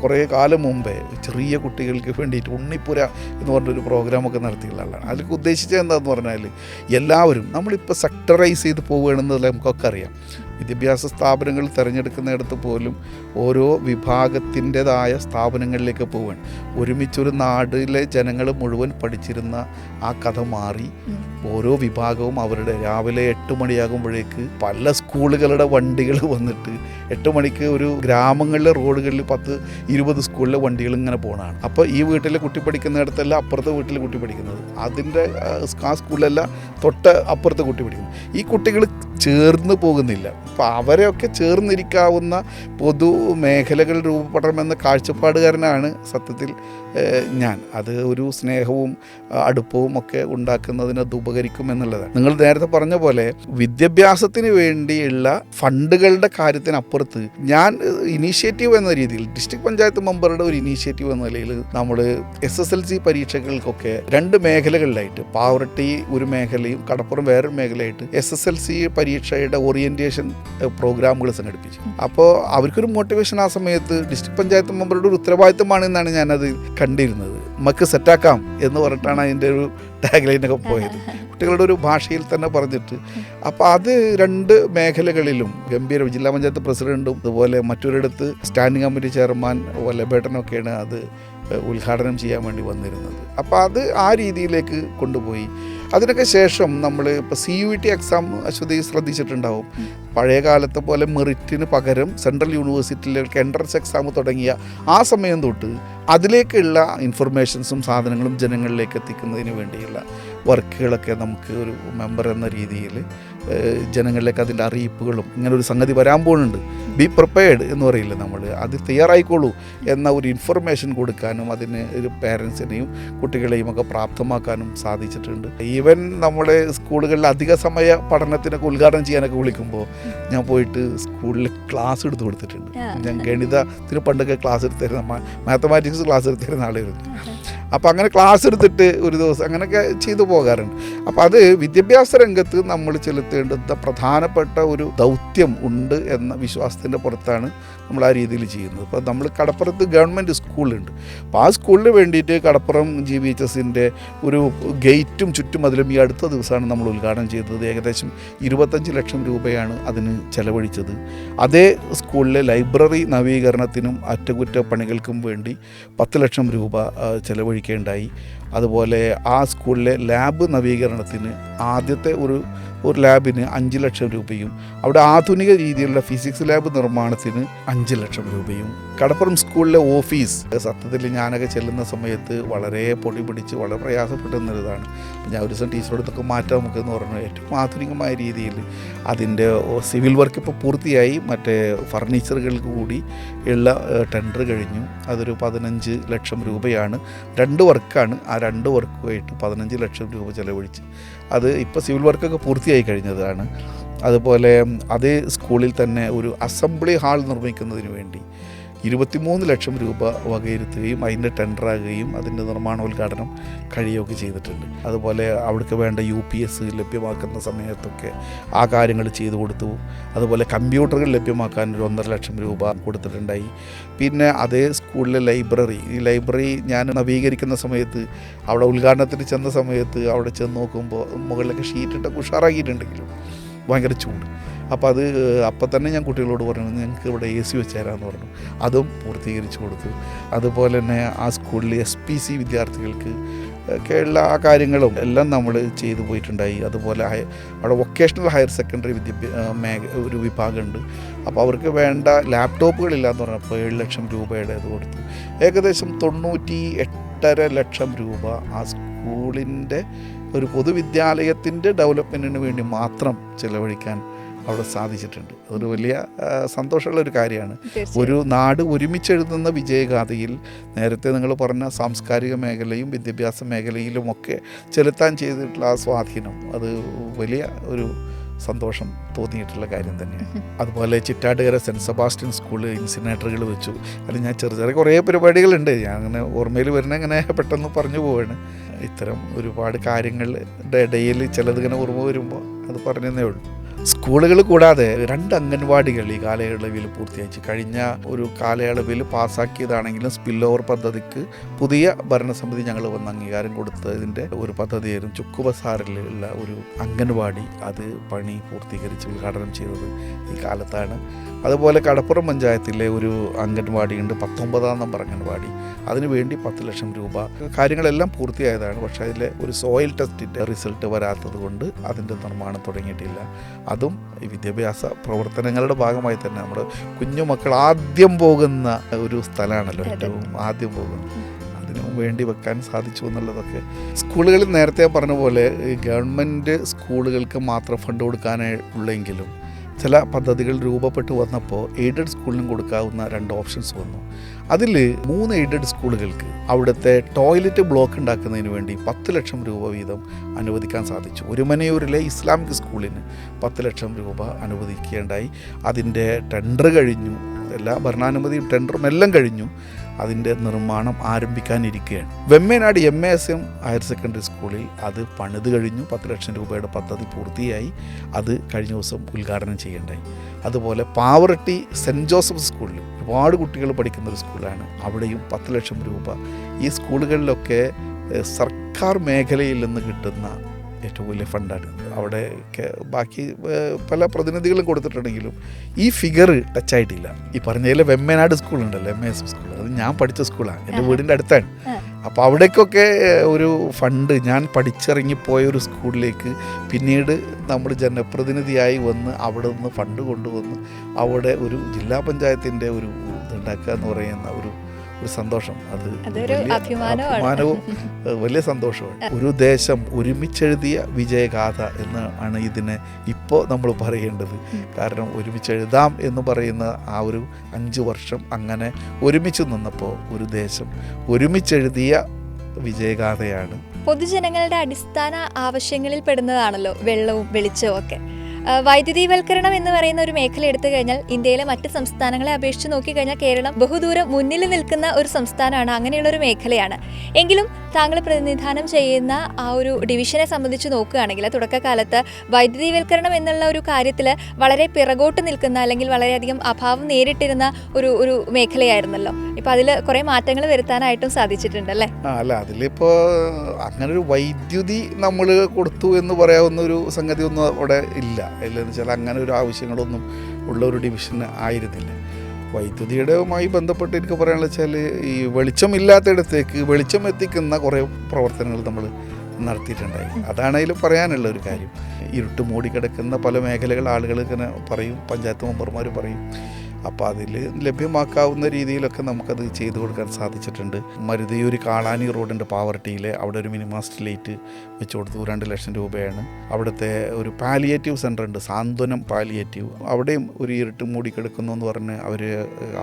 കുറേ കാലം മുമ്പേ ചെറിയ കുട്ടികൾക്ക് വേണ്ടിയിട്ട് ഉണ്ണിപ്പുര എന്ന് പറഞ്ഞൊരു പ്രോഗ്രാമൊക്കെ നടത്തിയുള്ള ആളാണ്. അതിലേക്ക് ഉദ്ദേശിച്ചത് എന്താണെന്ന് പറഞ്ഞാൽ എല്ലാവരും നമ്മളിപ്പോൾ സെക്ടറൈസ് ചെയ്ത് പോവുകയാണെന്നുള്ളത് നമുക്കൊക്കെ അറിയാം. വിദ്യാഭ്യാസ സ്ഥാപനങ്ങൾ തിരഞ്ഞെടുക്കുന്നിടത്ത് പോലും ഓരോ വിഭാഗത്തിൻ്റെതായ സ്ഥാപനങ്ങളിലേക്ക് പോവുകയാണ്. ഒരുമിച്ചൊരു നാടിലെ ജനങ്ങൾ മുഴുവൻ പഠിച്ചിരുന്ന ആ കഥ മാറി ഓരോ വിഭാഗവും അവരുടെ രാവിലെ 8 മണിയാകുമ്പോഴേക്ക് പല സ്കൂളുകളുടെ വണ്ടികൾ വന്നിട്ട് 8 മണിക്ക് ഒരു ഗ്രാമങ്ങളിലെ റോഡുകളിൽ 10-20 സ്കൂളിലെ വണ്ടികൾ ഇങ്ങനെ പോകണതാണ്. അപ്പോൾ ഈ വീട്ടിലെ കുട്ടി പഠിക്കുന്നിടത്തല്ല അപ്പുറത്തെ വീട്ടിൽ കുട്ടി പഠിക്കുന്നത്, അതിൻ്റെ ആ സ്കൂളിലല്ല തൊട്ട് അപ്പുറത്തെ കുട്ടി പഠിക്കുന്നത്. ഈ കുട്ടികൾ ചേർന്ന് പോകുന്നില്ല. അപ്പോൾ അവരെയൊക്കെ ചേർന്നിരിക്കാവുന്ന പൊതു മേഖലകൾ രൂപപ്പെടണമെന്ന കാഴ്ചപ്പാടുകാരനാണ് സത്യത്തിൽ ഞാൻ. അത് ഒരു സ്നേഹവും അടുപ്പവും ഒക്കെ ഉണ്ടാക്കുന്നതിന് അത് ഉപകരിക്കും എന്നുള്ളതാണ്. നിങ്ങൾ നേരത്തെ പറഞ്ഞ പോലെ വിദ്യാഭ്യാസത്തിന് വേണ്ടിയുള്ള ഫണ്ടുകളുടെ കാര്യത്തിനപ്പുറത്ത് ഞാൻ ഇനീഷ്യേറ്റീവ് എന്ന രീതിയിൽ, ഡിസ്ട്രിക്ട് പഞ്ചായത്ത് മെമ്പറുടെ ഒരു ഇനീഷ്യേറ്റീവ് എന്ന നിലയിൽ നമ്മൾ SSLC പരീക്ഷകൾക്കൊക്കെ 2 മേഖലകളിലായിട്ട്, പാവറട്ടി ഒരു മേഖലയും കടപ്പുറം വേറൊരു മേഖലയായിട്ട് SSLC പരീക്ഷയുടെ ഓറിയൻറ്റേഷൻ പ്രോഗ്രാമുകൾ സംഘടിപ്പിച്ചു. അപ്പോൾ അവർക്കൊരു മോട്ടിവേഷൻ ആ സമയത്ത് ഡിസ്ട്രിക്ട് പഞ്ചായത്ത് മെമ്പറുടെ ഒരു ഉത്തരവാദിത്തമാണ് എന്നാണ് ഞാനത് കണ്ടിരുന്നത്. നമുക്ക് സെറ്റാക്കാം എന്ന് പറഞ്ഞിട്ടാണ് അതിൻ്റെ ഒരു ടാഗ് ലൈനൊക്കെ പോയത്, കുട്ടികളുടെ ഒരു ഭാഷയിൽ തന്നെ പറഞ്ഞിട്ട്. അപ്പോൾ അത് 2 മേഖലകളിലും ഗംഭീര, ജില്ലാ പഞ്ചായത്ത് പ്രസിഡൻറ്റും അതുപോലെ മറ്റൊരിടത്ത് സ്റ്റാൻഡിംഗ് കമ്മിറ്റി ചെയർമാൻ വല്ലഭേട്ടനൊക്കെയാണ് അത് ഉദ്ഘാടനം ചെയ്യാൻ വേണ്ടി വന്നിരുന്നത്. അപ്പോൾ അത് ആ രീതിയിലേക്ക് കൊണ്ടുപോയി. അതിനൊക്കെ ശേഷം നമ്മൾ ഇപ്പോൾ CUET എക്സാം അശ്വതി ശ്രദ്ധിച്ചിട്ടുണ്ടാവും. പഴയ കാലത്തെ പോലെ മെറിറ്റിന് പകരം സെൻട്രൽ യൂണിവേഴ്സിറ്റിയിലേക്ക് എൻട്രൻസ് എക്സാം തുടങ്ങിയ ആ സമയം തൊട്ട് അതിലേക്കുള്ള ഇൻഫർമേഷൻസും സാധനങ്ങളും ജനങ്ങളിലേക്ക് എത്തിക്കുന്നതിന് വേണ്ടിയുള്ള വർക്കുകളൊക്കെ നമുക്ക് ഒരു മെമ്പർ എന്ന രീതിയിൽ ജനങ്ങളിലേക്ക് അതിൻ്റെ അറിയിപ്പുകളും, ഇങ്ങനെ ഒരു സംഗതി വരാൻ പോകുന്നുണ്ട്, ബി പ്രിപ്പയർഡ് എന്ന് പറയില്ല നമ്മൾ, അത് തയ്യാറായിക്കോളൂ എന്ന ഒരു ഇൻഫർമേഷൻ കൊടുക്കാനും അതിന് ഒരു പേരൻസിനെയും കുട്ടികളെയും ഒക്കെ പ്രാപ്തമാക്കാനും സാധിച്ചിട്ടുണ്ട്. ഈവൻ നമ്മുടെ സ്കൂളുകളിൽ അധിക സമയ പഠനത്തിനൊക്കെ ഉദ്ഘാടനം ചെയ്യാനൊക്കെ വിളിക്കുമ്പോൾ ഞാൻ പോയിട്ട് സ്കൂളിൽ ക്ലാസ് എടുത്ത് കൊടുത്തിട്ടുണ്ട്. ഞാൻ ഗണിതത്തിന് പണ്ടൊക്കെ ക്ലാസ് എടുത്തിരുന്ന, മാത്തമാറ്റിക്സ് ക്ലാസ് എടുത്തിരുന്ന ആളായിരുന്നു. അപ്പോൾ അങ്ങനെ ക്ലാസ് എടുത്തിട്ട് ഒരു ദിവസം അങ്ങനെയൊക്കെ ചെയ്തു പോകാറുണ്ട്. അപ്പോൾ അത് വിദ്യാഭ്യാസ രംഗത്ത് നമ്മൾ ചെലുത്തേണ്ടുന്ന പ്രധാനപ്പെട്ട ഒരു ദൗത്യം ഉണ്ട് എന്ന വിശ്വാസത്തിൻ്റെ പുറത്താണ് നമ്മൾ ആ രീതിയിൽ ചെയ്യുന്നത്. അപ്പോൾ നമ്മൾ കടപ്പുറത്ത് ഗവൺമെൻറ് സ്കൂളുണ്ട്. അപ്പോൾ ആ സ്കൂളിന് വേണ്ടിയിട്ട് കടപ്പുറം GVHSൻ്റെ ഒരു ഗേറ്റും ചുറ്റുമതിലും ഈ അടുത്ത ദിവസമാണ് നമ്മൾ ഉദ്ഘാടനം ചെയ്തത്. ഏകദേശം 25 ലക്ഷം രൂപയാണ് അതിന് ചെലവഴിച്ചത്. അതേ സ്കൂളിലെ ലൈബ്രറി നവീകരണത്തിനും അറ്റകുറ്റപ്പണികൾക്കും വേണ്ടി 10 ലക്ഷം രൂപ ചെലവഴിക്കേണ്ടായി. അതുപോലെ ആ സ്കൂളിലെ ലാബ് നവീകരണത്തിന് ആദ്യത്തെ ഒരു ലാബിന് 5 ലക്ഷം രൂപയും അവിടെ ആധുനിക രീതിയിലുള്ള ഫിസിക്സ് ലാബ് നിർമ്മാണത്തിന് 5 ലക്ഷം രൂപയും. കടപ്പുറം സ്കൂളിലെ ഓഫീസ് സത്യത്തിൽ ഞാനൊക്കെ ചെല്ലുന്ന സമയത്ത് വളരെ പൊടി പിടിച്ച് വളരെ പ്രയാസപ്പെട്ടുന്നതാണ്. ഞാൻ ഒരു ദിവസം ടീച്ചറോടൊക്കെ മാറ്റാൻ നമുക്കെന്ന് പറഞ്ഞു. ഏറ്റവും ആധുനികമായ രീതിയിൽ അതിൻ്റെ സിവിൽ വർക്ക് ഇപ്പോൾ പൂർത്തിയായി. മറ്റേ ഫർണിച്ചറുകൾക്ക് കൂടി ഉള്ള ടെൻഡർ കഴിഞ്ഞു. അതൊരു 15 ലക്ഷം രൂപയാണ്. 2 വർക്കാണ്. ആ 2 വർക്കുമായിട്ട് 15 ലക്ഷം രൂപ ചെലവഴിച്ച് അത് ഇപ്പോൾ സിവിൽ വർക്കൊക്കെ പൂർത്തിയായി കഴിഞ്ഞതാണ്. അതുപോലെ അതേ സ്കൂളിൽ തന്നെ ഒരു അസംബ്ലി ഹാൾ നിർമ്മിക്കുന്നതിന് വേണ്ടി 23 ലക്ഷം രൂപ വകയിരുത്തുകയും അതിൻ്റെ ടെൻഡറാകുകയും അതിൻ്റെ നിർമ്മാണോദ്ഘാടനം കഴിയുകയൊക്കെ ചെയ്തിട്ടുണ്ട്. അതുപോലെ അവിടേക്ക് വേണ്ട UPS ലഭ്യമാക്കുന്ന സമയത്തൊക്കെ ആ കാര്യങ്ങൾ ചെയ്തു കൊടുത്തു. അതുപോലെ കമ്പ്യൂട്ടറുകൾ ലഭ്യമാക്കാൻ ഒരു 1.5 ലക്ഷം രൂപ കൊടുത്തിട്ടുണ്ടായി. പിന്നെ അതേ സ്കൂളിലെ ഈ ലൈബ്രറി ഞാൻ നവീകരിക്കുന്ന സമയത്ത് അവിടെ ഉദ്ഘാടനത്തിന് ചെന്ന സമയത്ത് അവിടെ ചെന്ന് നോക്കുമ്പോൾ മുകളിലൊക്കെ ഷീറ്റിട്ടൊക്കെ ഉഷാറാക്കിയിട്ടുണ്ടെങ്കിലും ഭയങ്കര ചൂട്. അപ്പോൾ അപ്പം തന്നെ ഞാൻ കുട്ടികളോട് പറഞ്ഞു, ഞങ്ങൾക്ക് ഇവിടെ AC വെച്ച് തരാമെന്ന് പറഞ്ഞു. അതും പൂർത്തീകരിച്ചു കൊടുത്തു. അതുപോലെ തന്നെ ആ സ്കൂളിൽ SPC വിദ്യാർത്ഥികൾക്ക് ഒക്കെയുള്ള ആ കാര്യങ്ങളും എല്ലാം നമ്മൾ ചെയ്തു പോയിട്ടുണ്ടായി. അതുപോലെ അവിടെ വൊക്കേഷണൽ ഹയർ സെക്കൻഡറി ഒരു വിഭാഗമുണ്ട്. അപ്പോൾ അവർക്ക് വേണ്ട ലാപ്ടോപ്പുകളില്ലാന്ന് പറഞ്ഞപ്പോൾ 7 ലക്ഷം രൂപയുടെ ഇത് കൊടുത്തു. ഏകദേശം 98.5 ലക്ഷം രൂപ ആ സ്കൂളിൻ്റെ ഒരു പൊതുവിദ്യാലയത്തിൻ്റെ ഡെവലപ്മെൻറ്റിന് വേണ്ടി മാത്രം ചിലവഴിക്കാൻ അവിടെ സാധിച്ചിട്ടുണ്ട്. അതൊരു വലിയ സന്തോഷമുള്ള ഒരു കാര്യമാണ്. ഒരു നാട് ഒരുമിച്ചെഴുതുന്ന വിജയഗാഥയിൽ നേരത്തെ നിങ്ങൾ പറഞ്ഞ സാംസ്കാരിക മേഖലയും വിദ്യാഭ്യാസ മേഖലയിലുമൊക്കെ ചെലുത്താൻ ചെയ്തിട്ടുള്ള ആ സ്വാധീനം അത് വലിയ ഒരു സന്തോഷം തോന്നിയിട്ടുള്ള കാര്യം തന്നെയാണ്. അതുപോലെ ചിറ്റാട്ടുകര സെൻറ്റ് സെബാസ്റ്റ്യൻ സ്കൂളിൽ ഇൻസിനേറ്ററുകൾ വെച്ചു. അതിൽ ഞാൻ ചെറിയ കുറേ പരിപാടികളുണ്ട്. ഞാൻ അങ്ങനെ ഓർമ്മയിൽ വരുന്ന ഇങ്ങനെ പെട്ടെന്ന് പറഞ്ഞു പോവാണ്. ഇത്തരം ഒരുപാട് കാര്യങ്ങളുടെ ഇടയിൽ ചിലതിങ്ങനെ ഓർമ്മ വരുമ്പോൾ അത് പറഞ്ഞതേ ഉള്ളൂ. സ്കൂളുകൾ കൂടാതെ 2 അംഗൻവാടികൾ ഈ കാലയളവിൽ പൂർത്തിയാക്കി. കഴിഞ്ഞ ഒരു കാലയളവിൽ പാസ്സാക്കിയതാണെങ്കിലും സ്പിൽ ഓവർ പദ്ധതിക്ക് പുതിയ ഭരണസമിതി ഞങ്ങൾ വന്ന് അംഗീകാരം കൊടുത്തതിൻ്റെ ഒരു പദ്ധതിയായിരുന്നു ചുക്ക് ബസാറിലുള്ള ഒരു അംഗൻവാടി. അത് പണി പൂർത്തീകരിച്ച് ഉദ്ഘാടനം ചെയ്തത് ഈ കാലത്താണ്. അതുപോലെ കടപ്പുറം പഞ്ചായത്തിലെ ഒരു അംഗൻവാടിയുണ്ട്, 19-ാം നമ്പർ അംഗൻവാടി. അതിനുവേണ്ടി 10 ലക്ഷം രൂപ. കാര്യങ്ങളെല്ലാം പൂർത്തിയായതാണ്. പക്ഷേ അതിലെ ഒരു സോയിൽ ടെസ്റ്റിൻ്റെ റിസൾട്ട് വരാത്തത് കൊണ്ട് അതിൻ്റെ നിർമ്മാണം തുടങ്ങിയിട്ടില്ല. അതും ഈ വിദ്യാഭ്യാസ പ്രവർത്തനങ്ങളുടെ ഭാഗമായി തന്നെ നമ്മുടെ കുഞ്ഞുമക്കൾ ആദ്യം പോകുന്ന ഒരു സ്ഥലമാണല്ലോ, ഏറ്റവും ആദ്യം പോകുന്നത്. അതിനു വേണ്ടി വെക്കാൻ സാധിച്ചു എന്നുള്ളതൊക്കെ സ്കൂളുകളിൽ നേരത്തെ പറഞ്ഞ പോലെ ഗവൺമെൻറ് സ്കൂളുകൾക്ക് മാത്രം ഫണ്ട് കൊടുക്കാനേ ഉള്ളെങ്കിലും ചില പദ്ധതികൾ രൂപപ്പെട്ടു വന്നപ്പോൾ എയ്ഡഡ് സ്കൂളിനും കൊടുക്കാവുന്ന 2 ഓപ്ഷൻസ് വന്നു. അതിൽ 3 എയ്ഡഡ് സ്കൂളുകൾക്ക് അവിടുത്തെ ടോയ്ലറ്റ് ബ്ലോക്ക് ഉണ്ടാക്കുന്നതിന് വേണ്ടി 10 ലക്ഷം രൂപ വീതം അനുവദിക്കാൻ സാധിച്ചു. ഒരുമനയൂരിലെ ഇസ്ലാമിക് സ്കൂളിന് 10 ലക്ഷം രൂപ അനുവദിക്കേണ്ടായി. അതിൻ്റെ ടെൻഡർ കഴിഞ്ഞു. എല്ലാ ഭരണാനുമതിയും ടെൻഡറും എല്ലാം കഴിഞ്ഞു. അതിൻ്റെ നിർമ്മാണം ആരംഭിക്കാനിരിക്കുകയാണ്. വെമ്മേനാട് MASM ഹയർ സെക്കൻഡറി സ്കൂളിൽ അത് പണിത് കഴിഞ്ഞു. 10 ലക്ഷം രൂപയുടെ പദ്ധതി പൂർത്തിയായി. അത് കഴിഞ്ഞ ദിവസം ഉദ്ഘാടനം ചെയ്യേണ്ടായി. അതുപോലെ പാവറട്ടി സെൻറ്റ് ജോസഫ് സ്കൂളിൽ ഒരുപാട് കുട്ടികൾ പഠിക്കുന്ന ഒരു സ്കൂളാണ്. അവിടെയും 10 ലക്ഷം രൂപ. ഈ സ്കൂളുകളിലൊക്കെ സർക്കാർ മേഖലയിൽ നിന്ന് കിട്ടുന്ന ഏറ്റവും വലിയ ഫണ്ടാണ്. അവിടെ ബാക്കി പല പ്രതിനിധികളും കൊടുത്തിട്ടുണ്ടെങ്കിലും ഈ ഫിഗർ ടച്ചായിട്ടില്ല. ഈ പറഞ്ഞതിൽ വെമ്മനാട് സ്കൂളുണ്ടല്ലോ, MASM സ്കൂൾ, അത് ഞാൻ പഠിച്ച സ്കൂളാണ്, എൻ്റെ വീടിൻ്റെ അടുത്താണ്. അപ്പോൾ അവിടേക്കൊക്കെ ഒരു ഫണ്ട്, ഞാൻ പഠിച്ചിറങ്ങിപ്പോയ ഒരു സ്കൂളിലേക്ക് പിന്നീട് നമ്മൾ ജനപ്രതിനിധിയായി വന്ന് അവിടെ നിന്ന് ഫണ്ട് കൊണ്ടുവന്ന് അവിടെ ഒരു ജില്ലാ പഞ്ചായത്തിൻ്റെ ഒരു ഇതുണ്ടാക്കുക എന്ന് പറയുന്ന ഒരു സന്തോഷം, അത് അഭിമാനവും വലിയ സന്തോഷമാണ്. ഒരു ദേശം ഒരുമിച്ചെഴുതിയ വിജയഗാഥ എന്ന് ആണ് ഇതിനെ ഇപ്പോൾ നമ്മൾ പറയേണ്ടത്. കാരണം ഒരുമിച്ചെഴുതാം എന്ന് പറയുന്ന ആ ഒരു 5 വർഷം അങ്ങനെ ഒരുമിച്ച് നിന്നപ്പോൾ ഒരു ദേശം ഒരുമിച്ചെഴുതിയ വിജയഗാഥയാണ്. പൊതുജനങ്ങളുടെ അടിസ്ഥാന ആവശ്യങ്ങളിൽ പെടുന്നതാണല്ലോ വെള്ളവും വെളിച്ചവും ഒക്കെ. വൈദ്യുതീവൽക്കരണം എന്ന് പറയുന്ന ഒരു മേഖല എടുത്തു കഴിഞ്ഞാൽ ഇന്ത്യയിലെ മറ്റ് സംസ്ഥാനങ്ങളെ അപേക്ഷിച്ച് നോക്കിക്കഴിഞ്ഞാൽ കേരളം ബഹുദൂരം മുന്നിൽ നിൽക്കുന്ന ഒരു സംസ്ഥാനമാണ്, അങ്ങനെയുള്ള ഒരു മേഖലയാണ്. എങ്കിലും താങ്കൾ പ്രതിനിധാനം ചെയ്യുന്ന ആ ഒരു ഡിവിഷനെ സംബന്ധിച്ച് നോക്കുകയാണെങ്കിൽ തുടക്കകാലത്ത് വൈദ്യുതീവൽക്കരണം എന്നുള്ള ഒരു കാര്യത്തിൽ വളരെ പിറകോട്ട് നിൽക്കുന്ന അല്ലെങ്കിൽ വളരെയധികം അഭാവം നേരിട്ടിരുന്ന ഒരു മേഖലയായിരുന്നല്ലോ. ഇപ്പം അതിൽ കുറേ മാറ്റങ്ങൾ വരുത്താനായിട്ടും സാധിച്ചിട്ടുണ്ടല്ലേ? അല്ല, അതിലിപ്പോൾ അങ്ങനെ ഒരു വൈദ്യുതി നമ്മൾ കൊടുത്തു എന്ന് പറയാവുന്ന ഒരു സംഗതി ഒന്നും അവിടെ ഇല്ല. ഇല്ലെന്ന് വെച്ചാൽ അങ്ങനെ ഒരു ആവശ്യങ്ങളൊന്നും ഉള്ള ഒരു ഡിവിഷൻ ആയിരുന്നില്ല. വൈദ്യുതിയുടെയുമായി ബന്ധപ്പെട്ട് എനിക്ക് പറയാനുള്ള വെച്ചാൽ ഈ വെളിച്ചമില്ലാത്തയിടത്തേക്ക് വെളിച്ചം എത്തിക്കുന്ന കുറേ പ്രവർത്തനങ്ങൾ നമ്മൾ നടത്തിയിട്ടുണ്ടായി. അതാണ് അതിൽ പറയാനുള്ള ഒരു കാര്യം. ഇരുട്ട് മൂടിക്കിടക്കുന്ന പല മേഖലകൾ ആളുകൾ ഇങ്ങനെ പറയും, പഞ്ചായത്ത് മെമ്പർമാർ പറയും. അപ്പോൾ അതിൽ ലഭ്യമാക്കാവുന്ന രീതിയിലൊക്കെ നമുക്കത് ചെയ്തു കൊടുക്കാൻ സാധിച്ചിട്ടുണ്ട്. മരുതയൂർ കാളാനി റോഡിൻ്റെ പാവർട്ടിയിൽ അവിടെ ഒരു മിനിമാസ്റ്റ് ലൈറ്റ് വെച്ച് കൊടുത്തു. 2 ലക്ഷം രൂപയാണ്. അവിടുത്തെ ഒരു പാലിയേറ്റീവ് സെൻ്റർ ഉണ്ട്, സാന്ത്വനം പാലിയേറ്റീവ്. അവിടെയും ഒരു ഇരുട്ട് മൂടിക്കിടക്കുന്നു എന്ന് പറഞ്ഞ്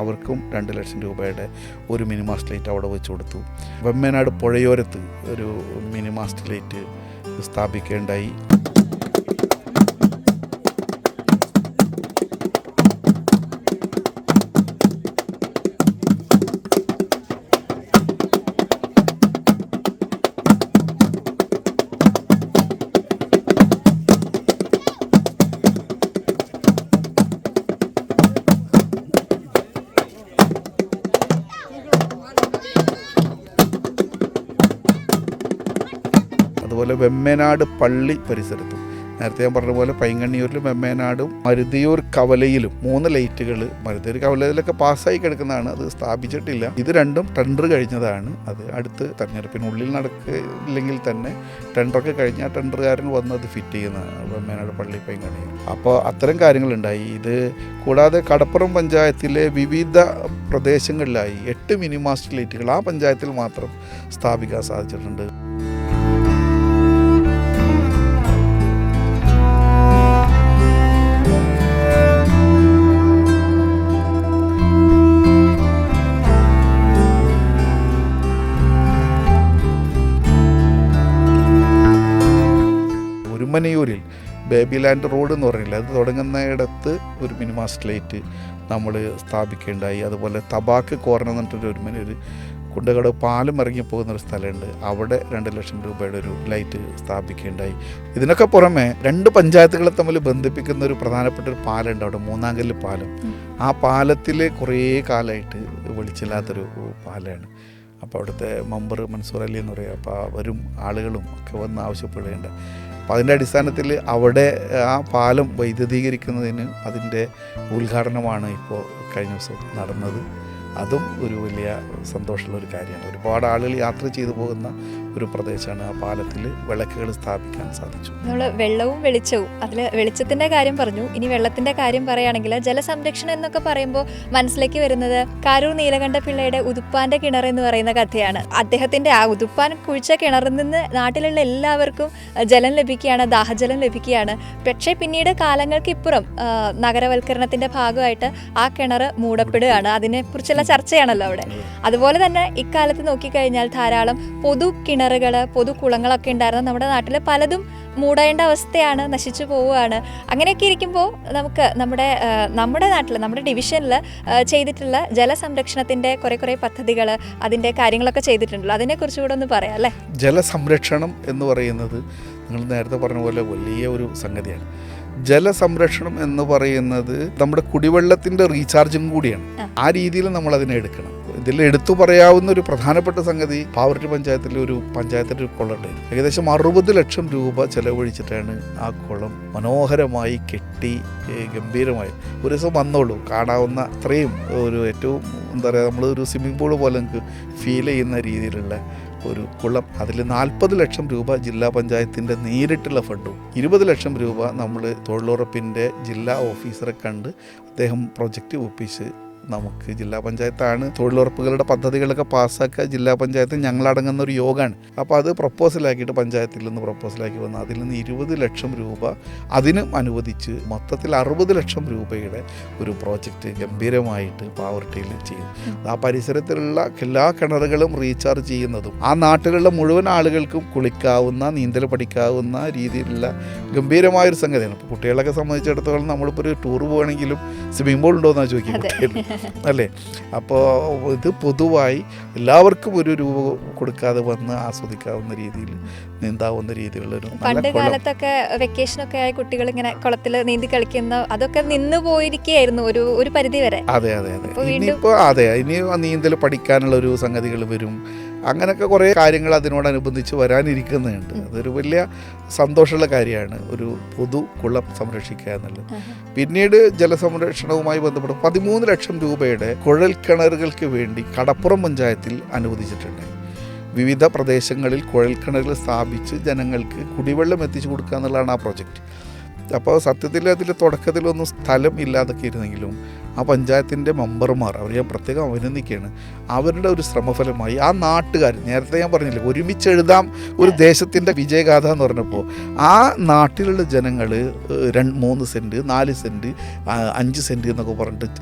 അവർക്കും 2 ലക്ഷം രൂപയുടെ ഒരു മിനിമാസ്റ്റ് ലൈറ്റ് അവിടെ വെച്ച് കൊടുത്തു. വെമ്മനാട് പുഴയോരത്ത് ഒരു മിനിമാസ്റ്റ് ലൈറ്റ് സ്ഥാപിക്കേണ്ടായി. അതുപോലെ വെമ്മനാട് പള്ളി പരിസരത്തും നേരത്തെ ഞാൻ പറഞ്ഞ പോലെ പൈങ്ങണ്ണിയൂരിലും വെമ്മനാടും മരുതിയൂർ കവലയിലും 3 ലൈറ്റുകൾ മരുതിയൂർ കവലയിലൊക്കെ പാസ്സായി കിടക്കുന്നതാണ്, അത് സ്ഥാപിച്ചിട്ടില്ല. ഇത് രണ്ടും ടെൻഡർ കഴിഞ്ഞതാണ്. അത് അടുത്ത് തെരഞ്ഞെടുപ്പിനുള്ളിൽ നടക്കില്ലെങ്കിൽ തന്നെ ടെൻഡറൊക്കെ കഴിഞ്ഞ് ആ ടെൻഡറുകാരൻ വന്ന് അത് ഫിറ്റ് ചെയ്യുന്നതാണ് വെമ്മനാട് പള്ളി പൈങ്ങണ്ണിയൂർ. അപ്പോൾ അത്തരം കാര്യങ്ങളുണ്ടായി. ഇത് കൂടാതെ കടപ്പുറം പഞ്ചായത്തിലെ വിവിധ പ്രദേശങ്ങളിലായി 8 മിനിമാസ്റ്റ് ലൈറ്റുകൾ ആ പഞ്ചായത്തിൽ മാത്രം സ്ഥാപിക്കാൻ സാധിച്ചിട്ടുണ്ട്. ഉരുമനയൂരിൽ ബേബി ലാൻഡ് റോഡ് എന്ന് പറഞ്ഞില്ല, അത് തുടങ്ങുന്നയിടത്ത് ഒരു മിനിമാസ്റ്റ് ലൈറ്റ് നമ്മൾ സ്ഥാപിക്കേണ്ടായി. അതുപോലെ തബാക്ക് കോർണർ എന്ന് പറഞ്ഞിട്ടൊരു ഉരുമനയൂർ കുണ്ടകടവ് പാലം ഇറങ്ങി പോകുന്നൊരു സ്ഥലമുണ്ട്, അവിടെ 2 ലക്ഷം രൂപയുടെ ഒരു ലൈറ്റ് സ്ഥാപിക്കേണ്ടായി. ഇതിനൊക്കെ പുറമെ 2 പഞ്ചായത്തുകളെ തമ്മിൽ ബന്ധിപ്പിക്കുന്ന ഒരു പ്രധാനപ്പെട്ട ഒരു പാലമുണ്ട് അവിടെ, മൂന്നാങ്കല്ല് പാലം. ആ പാലത്തിൽ കുറേ കാലമായിട്ട് വെളിച്ചില്ലാത്തൊരു പാലമാണ്. അപ്പോൾ അവിടുത്തെ മെമ്പർ മൻസൂർ അലി എന്ന് പറയുക, അപ്പോൾ അവരും ആളുകളും ഒക്കെ വന്ന് ആവശ്യപ്പെടുകയുണ്ട്. അപ്പോൾ അതിൻ്റെ അടിസ്ഥാനത്തിൽ അവിടെ ആ പാലം വൈദ്യുതീകരിക്കുന്നതിന് അതിൻ്റെ ഉദ്ഘാടനമാണ് ഇപ്പോൾ കഴിഞ്ഞ ദിവസം നടന്നത്. അതും ഒരു വലിയ സന്തോഷമുള്ളൊരു കാര്യമാണ്. ഒരുപാട് ആളുകൾ യാത്ര ചെയ്തു പോകുന്ന ഒരു പ്രദേശമാണ്. ആ പാലത്തിൽ വിളക്കുകൾ സ്ഥാപിക്കാൻ സാധിച്ചു. നമ്മൾ വെള്ളവും വെളിച്ചവും, അതിൽ വെളിച്ചത്തിൻ്റെ കാര്യം പറഞ്ഞു. ഇനി വെള്ളത്തിൻ്റെ കാര്യം പറയുകയാണെങ്കിൽ ജലസംരക്ഷണം എന്നൊക്കെ പറയുമ്പോൾ മനസ്സിലേക്ക് വരുന്നത് കാരൂർ നീലകണ്ഠ പിള്ളയുടെ ഉതുപ്പാൻ്റെ കിണർ എന്ന് പറയുന്ന കഥയാണ്. അദ്ദേഹത്തിൻ്റെ ആ ഉതുപ്പാൻ കുഴിച്ച കിണറിൽ നിന്ന് നാട്ടിലുള്ള എല്ലാവർക്കും ജലം ലഭിക്കുകയാണ്, ദാഹജലം ലഭിക്കുകയാണ്. പക്ഷേ പിന്നീട് കാലങ്ങൾക്കിപ്പുറം നഗരവൽക്കരണത്തിൻ്റെ ഭാഗമായിട്ട് ആ കിണർ മൂടപ്പെടുകയാണ്. അതിനെക്കുറിച്ചുള്ള ചർച്ചയാണല്ലോ അവിടെ. അതുപോലെ തന്നെ ഇക്കാലത്ത് നോക്കിക്കഴിഞ്ഞാൽ ധാരാളം പൊതു കിണറുകൾ, പൊതു കുളങ്ങളൊക്കെ ഉണ്ടായിരുന്നു നമ്മുടെ നാട്ടിൽ. പലതും മൂടേണ്ട അവസ്ഥയാണ്, നശിച്ചു പോവുകയാണ്. അങ്ങനെയൊക്കെ ഇരിക്കുമ്പോൾ നമുക്ക് നമ്മുടെ നാട്ടിൽ, നമ്മുടെ ഡിവിഷനിൽ ചെയ്തിട്ടുള്ള ജലസംരക്ഷണത്തിൻ്റെ കുറേ പദ്ധതികൾ, അതിൻ്റെ കാര്യങ്ങളൊക്കെ ചെയ്തിട്ടുണ്ടല്ലോ, അതിനെക്കുറിച്ച് കൂടെ ഒന്ന് പറയാം അല്ലേ? ജലസംരക്ഷണം എന്ന് പറയുന്നത് നിങ്ങൾ നേരത്തെ പറഞ്ഞ പോലെ വലിയ ഒരു സംഗതിയാണ്. ജലസംരക്ഷണം എന്ന് പറയുന്നത് നമ്മുടെ കുടിവെള്ളത്തിൻ്റെ റീചാർജും കൂടിയാണ്. ആ രീതിയിൽ നമ്മൾ അതിനെ എടുക്കണം. ഇതിൽ എടുത്തു പറയാവുന്ന ഒരു പ്രധാനപ്പെട്ട സംഗതി പാവർട്ടി പഞ്ചായത്തിലെ ഒരു കുളമുണ്ട്. ഏകദേശം 60 ലക്ഷം രൂപ ചെലവഴിച്ചിട്ടാണ് ആ കുളം മനോഹരമായി കെട്ടി ഗംഭീരമായി ഒരു ദിവസം വന്നോളൂ കാണാവുന്ന അത്രയും ഒരു ഏറ്റവും എന്താ പറയുക, നമ്മളൊരു സ്വിമ്മിംഗ് പൂൾ പോലെ നമുക്ക് ഫീൽ ചെയ്യുന്ന രീതിയിലുള്ള ഒരു കുളം. അതിൽ 40 ലക്ഷം രൂപ ജില്ലാ പഞ്ചായത്തിൻ്റെ നേരിട്ടുള്ള ഫണ്ടും 20 ലക്ഷം രൂപ നമ്മൾ തൊഴിലുറപ്പിൻ്റെ ജില്ലാ ഓഫീസറെ കണ്ട് അദ്ദേഹം പ്രൊജക്റ്റ് ഒപ്പിച്ച് നമുക്ക് ജില്ലാ പഞ്ചായത്താണ് തൊഴിലുറപ്പുകളുടെ പദ്ധതികളൊക്കെ പാസ്സാക്കുക. ജില്ലാ പഞ്ചായത്ത് ഞങ്ങളടങ്ങുന്ന ഒരു യോഗമാണ്. അപ്പോൾ അത് പ്രപ്പോസലാക്കിയിട്ട് പഞ്ചായത്തിൽ നിന്ന് പ്രപ്പോസലാക്കി വന്ന് അതിൽ നിന്ന് 20 ലക്ഷം രൂപ അതിന് അനുവദിച്ച് മൊത്തത്തിൽ 60 ലക്ഷം രൂപയുടെ ഒരു പ്രോജക്റ്റ് ഗംഭീരമായിട്ട് പാവർട്ടിയിൽ ചെയ്യും. ആ പരിസരത്തിലുള്ള എല്ലാ കിണറുകളും റീചാർജ് ചെയ്യുന്നതും ആ നാട്ടിലുള്ള മുഴുവൻ ആളുകൾക്കും കുളിക്കാവുന്ന, നീന്തൽ പഠിക്കാവുന്ന രീതിയിലുള്ള ഗംഭീരമായൊരു സംഗതിയാണ്. ഇപ്പോൾ കുട്ടികളൊക്കെ സംബന്ധിച്ചിടത്തോളം നമ്മളിപ്പോൾ ഒരു ടൂർ പോകണമെങ്കിലും സ്വിമ്മിംഗ് പൂൾ ഉണ്ടോ എന്നാണ് ചോദിക്കുന്നത്. അല്ലേ? അപ്പോൾ ഇത് പൊതുവായി എല്ലാവർക്കും ഒരു രൂപ കൊടുക്കാതെ വന്ന് ആസ്വദിക്കാവുന്ന രീതിയിൽ നീന്താവുന്ന രീതിയിലുള്ളൊരു പണ്ട് കാലത്തൊക്കെ വെക്കേഷനൊക്കെ ആയ കുട്ടികൾ ഇങ്ങനെ കുളത്തിൽ നീന്തി കളിക്കുന്ന അതൊക്കെ നിന്ന് പോയിരിക്കുകയായിരുന്നു ഒരു പരിധി വരെ. അതെ. ഇനിയിപ്പോൾ ഇനി നീന്തൽ പഠിക്കാനുള്ള ഒരു സംഗതികൾ വരും. അങ്ങനെയൊക്കെ കുറേ കാര്യങ്ങൾ അതിനോടനുബന്ധിച്ച് വരാനിരിക്കുന്നുണ്ട്. അതൊരു വലിയ സന്തോഷമുള്ള കാര്യമാണ്, ഒരു പൊതു കുളം സംരക്ഷിക്കുക എന്നുള്ളത്. പിന്നീട് ജലസംരക്ഷണവുമായി ബന്ധപ്പെട്ട് 13 ലക്ഷം രൂപയുടെ കുഴൽ കിണറുകൾക്ക് വേണ്ടി കടപ്പുറം പഞ്ചായത്തിൽ അനുവദിച്ചിട്ടുണ്ട്. വിവിധ പ്രദേശങ്ങളിൽ കുഴൽക്കിണറുകൾ സ്ഥാപിച്ച് ജനങ്ങൾക്ക് കുടിവെള്ളം എത്തിച്ചു കൊടുക്കുക എന്നുള്ളതാണ് ആ പ്രോജക്റ്റ്. അപ്പോൾ സത്യത്തിൽ അതിൽ തുടക്കത്തിലൊന്നും സ്ഥലം ഇല്ലാതൊക്കെ ഇരുന്നെങ്കിലും ആ പഞ്ചായത്തിൻ്റെ മെമ്പർമാർ അവർ ഞാൻ പ്രത്യേകം അഭിനന്ദിക്കുകയാണ്. അവരുടെ ഒരു ശ്രമഫലമായി ആ നാട്ടുകാർ, നേരത്തെ ഞാൻ പറഞ്ഞില്ലേ ഒരുമിച്ചെഴുതാം ഒരു ദേശത്തിൻ്റെ വിജയഗാഥ എന്ന് പറഞ്ഞപ്പോൾ, ആ നാട്ടിലുള്ള ജനങ്ങൾ 3 സെൻറ്റ് 4 സെൻറ്റ് 5 സെൻറ്റ് എന്നൊക്കെ പറഞ്ഞിട്ട്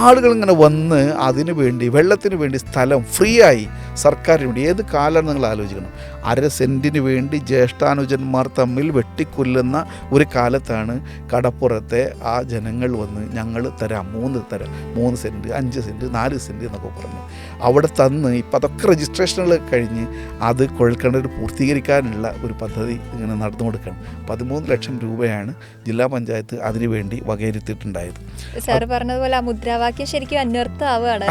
ആളുകൾ ഇങ്ങനെ വന്ന് അതിനു വേണ്ടി വെള്ളത്തിന് വേണ്ടി സ്ഥലം ഫ്രീ ആയി സർക്കാരിന് വേണ്ടി. ഏത് കാലമാണ് നിങ്ങൾ ആലോചിക്കണം. 1/2 സെൻറ്റിന് വേണ്ടി ജ്യേഷ്ഠാനുജന്മാർ തമ്മിൽ വെട്ടിക്കൊല്ലുന്ന ഒരു കാലത്താണ് കടപ്പുറത്തെ ആ ജനങ്ങൾ വന്ന് ഞങ്ങൾ തരാം 3 സെൻറ്റ് 5 സെൻറ്റ് 4 സെൻറ്റ് എന്നൊക്കെ പറഞ്ഞു അവിടെ തന്ന്. ഇപ്പം അതൊക്കെ രജിസ്ട്രേഷനുകൾ കഴിഞ്ഞ് അത് കുഴൽക്കിണർ പൂർത്തീകരിക്കാനുള്ള ഒരു പദ്ധതി ഇങ്ങനെ നടന്നു കൊടുക്കണം. 13 ലക്ഷം രൂപയാണ് ജില്ലാ പഞ്ചായത്ത് അതിനു വേണ്ടി വകയിരുത്തിയിട്ടുണ്ടായത്. സാർ പറഞ്ഞതുപോലെ ആ മുദ്രാവാക്യം ശരിക്കും അന്വർത്ഥമാവുകയാണ്.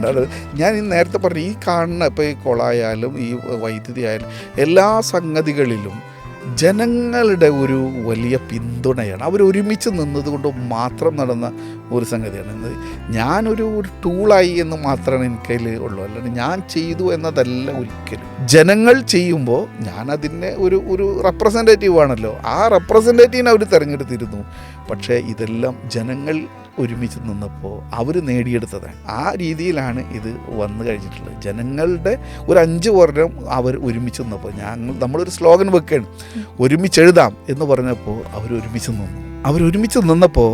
ആണ്. ഞാൻ നേരത്തെ പറഞ്ഞു, ഈ കാണുന്ന ഇപ്പോൾ ഈ കുളമായാലും ഈ വൈദ്യുതി ആയാലും എല്ലാ സംഗതികളിലും ജനങ്ങളുടെ ഒരു വലിയ പിന്തുണയാണ്. അവരൊരുമിച്ച് നിന്നതുകൊണ്ട് മാത്രം നടന്ന ഒരു സംഗതിയാണ്. ഞാനൊരു ടൂളായി എന്ന് മാത്രമാണ് എനിക്കതിൽ ഉള്ളൂ, അല്ലാണ്ട് ഞാൻ ചെയ്തു എന്നതല്ല ഒരിക്കലും. ജനങ്ങൾ ചെയ്യുമ്പോൾ ഞാനതിൻ്റെ ഒരു റെപ്രസെൻറ്റേറ്റീവ് ആണല്ലോ, ആ റെപ്രസെൻറ്റേറ്റീവിനെ അവർ തിരഞ്ഞെടുത്തിരുന്നു. പക്ഷേ ഇതെല്ലാം ജനങ്ങൾ ഒരുമിച്ച് നിന്നപ്പോൾ അവർ നേടിയെടുത്തതാണ്. ആ രീതിയിലാണ് ഇത് വന്നു കഴിഞ്ഞിട്ടുള്ളത്. ജനങ്ങളുടെ ഒരു 5 വർഷം അവർ ഒരുമിച്ച് നിന്നപ്പോൾ നമ്മളൊരു സ്ലോഗൻ വെക്കുകയാണ്, ഒരുമിച്ചെഴുതാം എന്ന് പറഞ്ഞപ്പോൾ അവരൊരുമിച്ച് നിന്നപ്പോൾ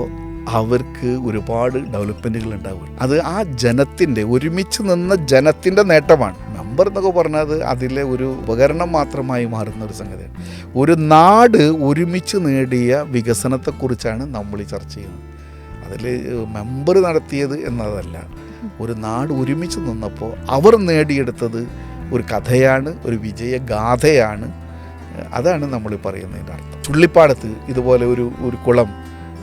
അവർക്ക് ഒരുപാട് ഡെവലപ്മെൻറ്റുകൾ ഉണ്ടാവും. അത് ആ ജനത്തിൻ്റെ ഒരുമിച്ച് നിന്ന ജനത്തിൻ്റെ നേട്ടമാണ്. മെമ്പർ എന്നൊക്കെ പറഞ്ഞത് അതിലെ ഒരു ഉപകരണം മാത്രമായി മാറുന്ന ഒരു സംഗതിയാണ്. ഒരു നാട് ഒരുമിച്ച് നേടിയ വികസനത്തെക്കുറിച്ചാണ് നമ്മൾ ഈ ചർച്ച ചെയ്യുന്നത്. അതിൽ മെമ്പർ നടത്തിയത് എന്നതല്ല, ഒരു നാട് ഒരുമിച്ച് നിന്നപ്പോൾ അവർ നേടിയെടുത്തത് ഒരു കഥയാണ്, ഒരു വിജയഗാഥയാണ്. അതാണ് നമ്മൾ പറയുന്നതിൻ്റെ അർത്ഥം. ചുള്ളിപ്പാടത്ത് ഇതുപോലെ ഒരു കുളം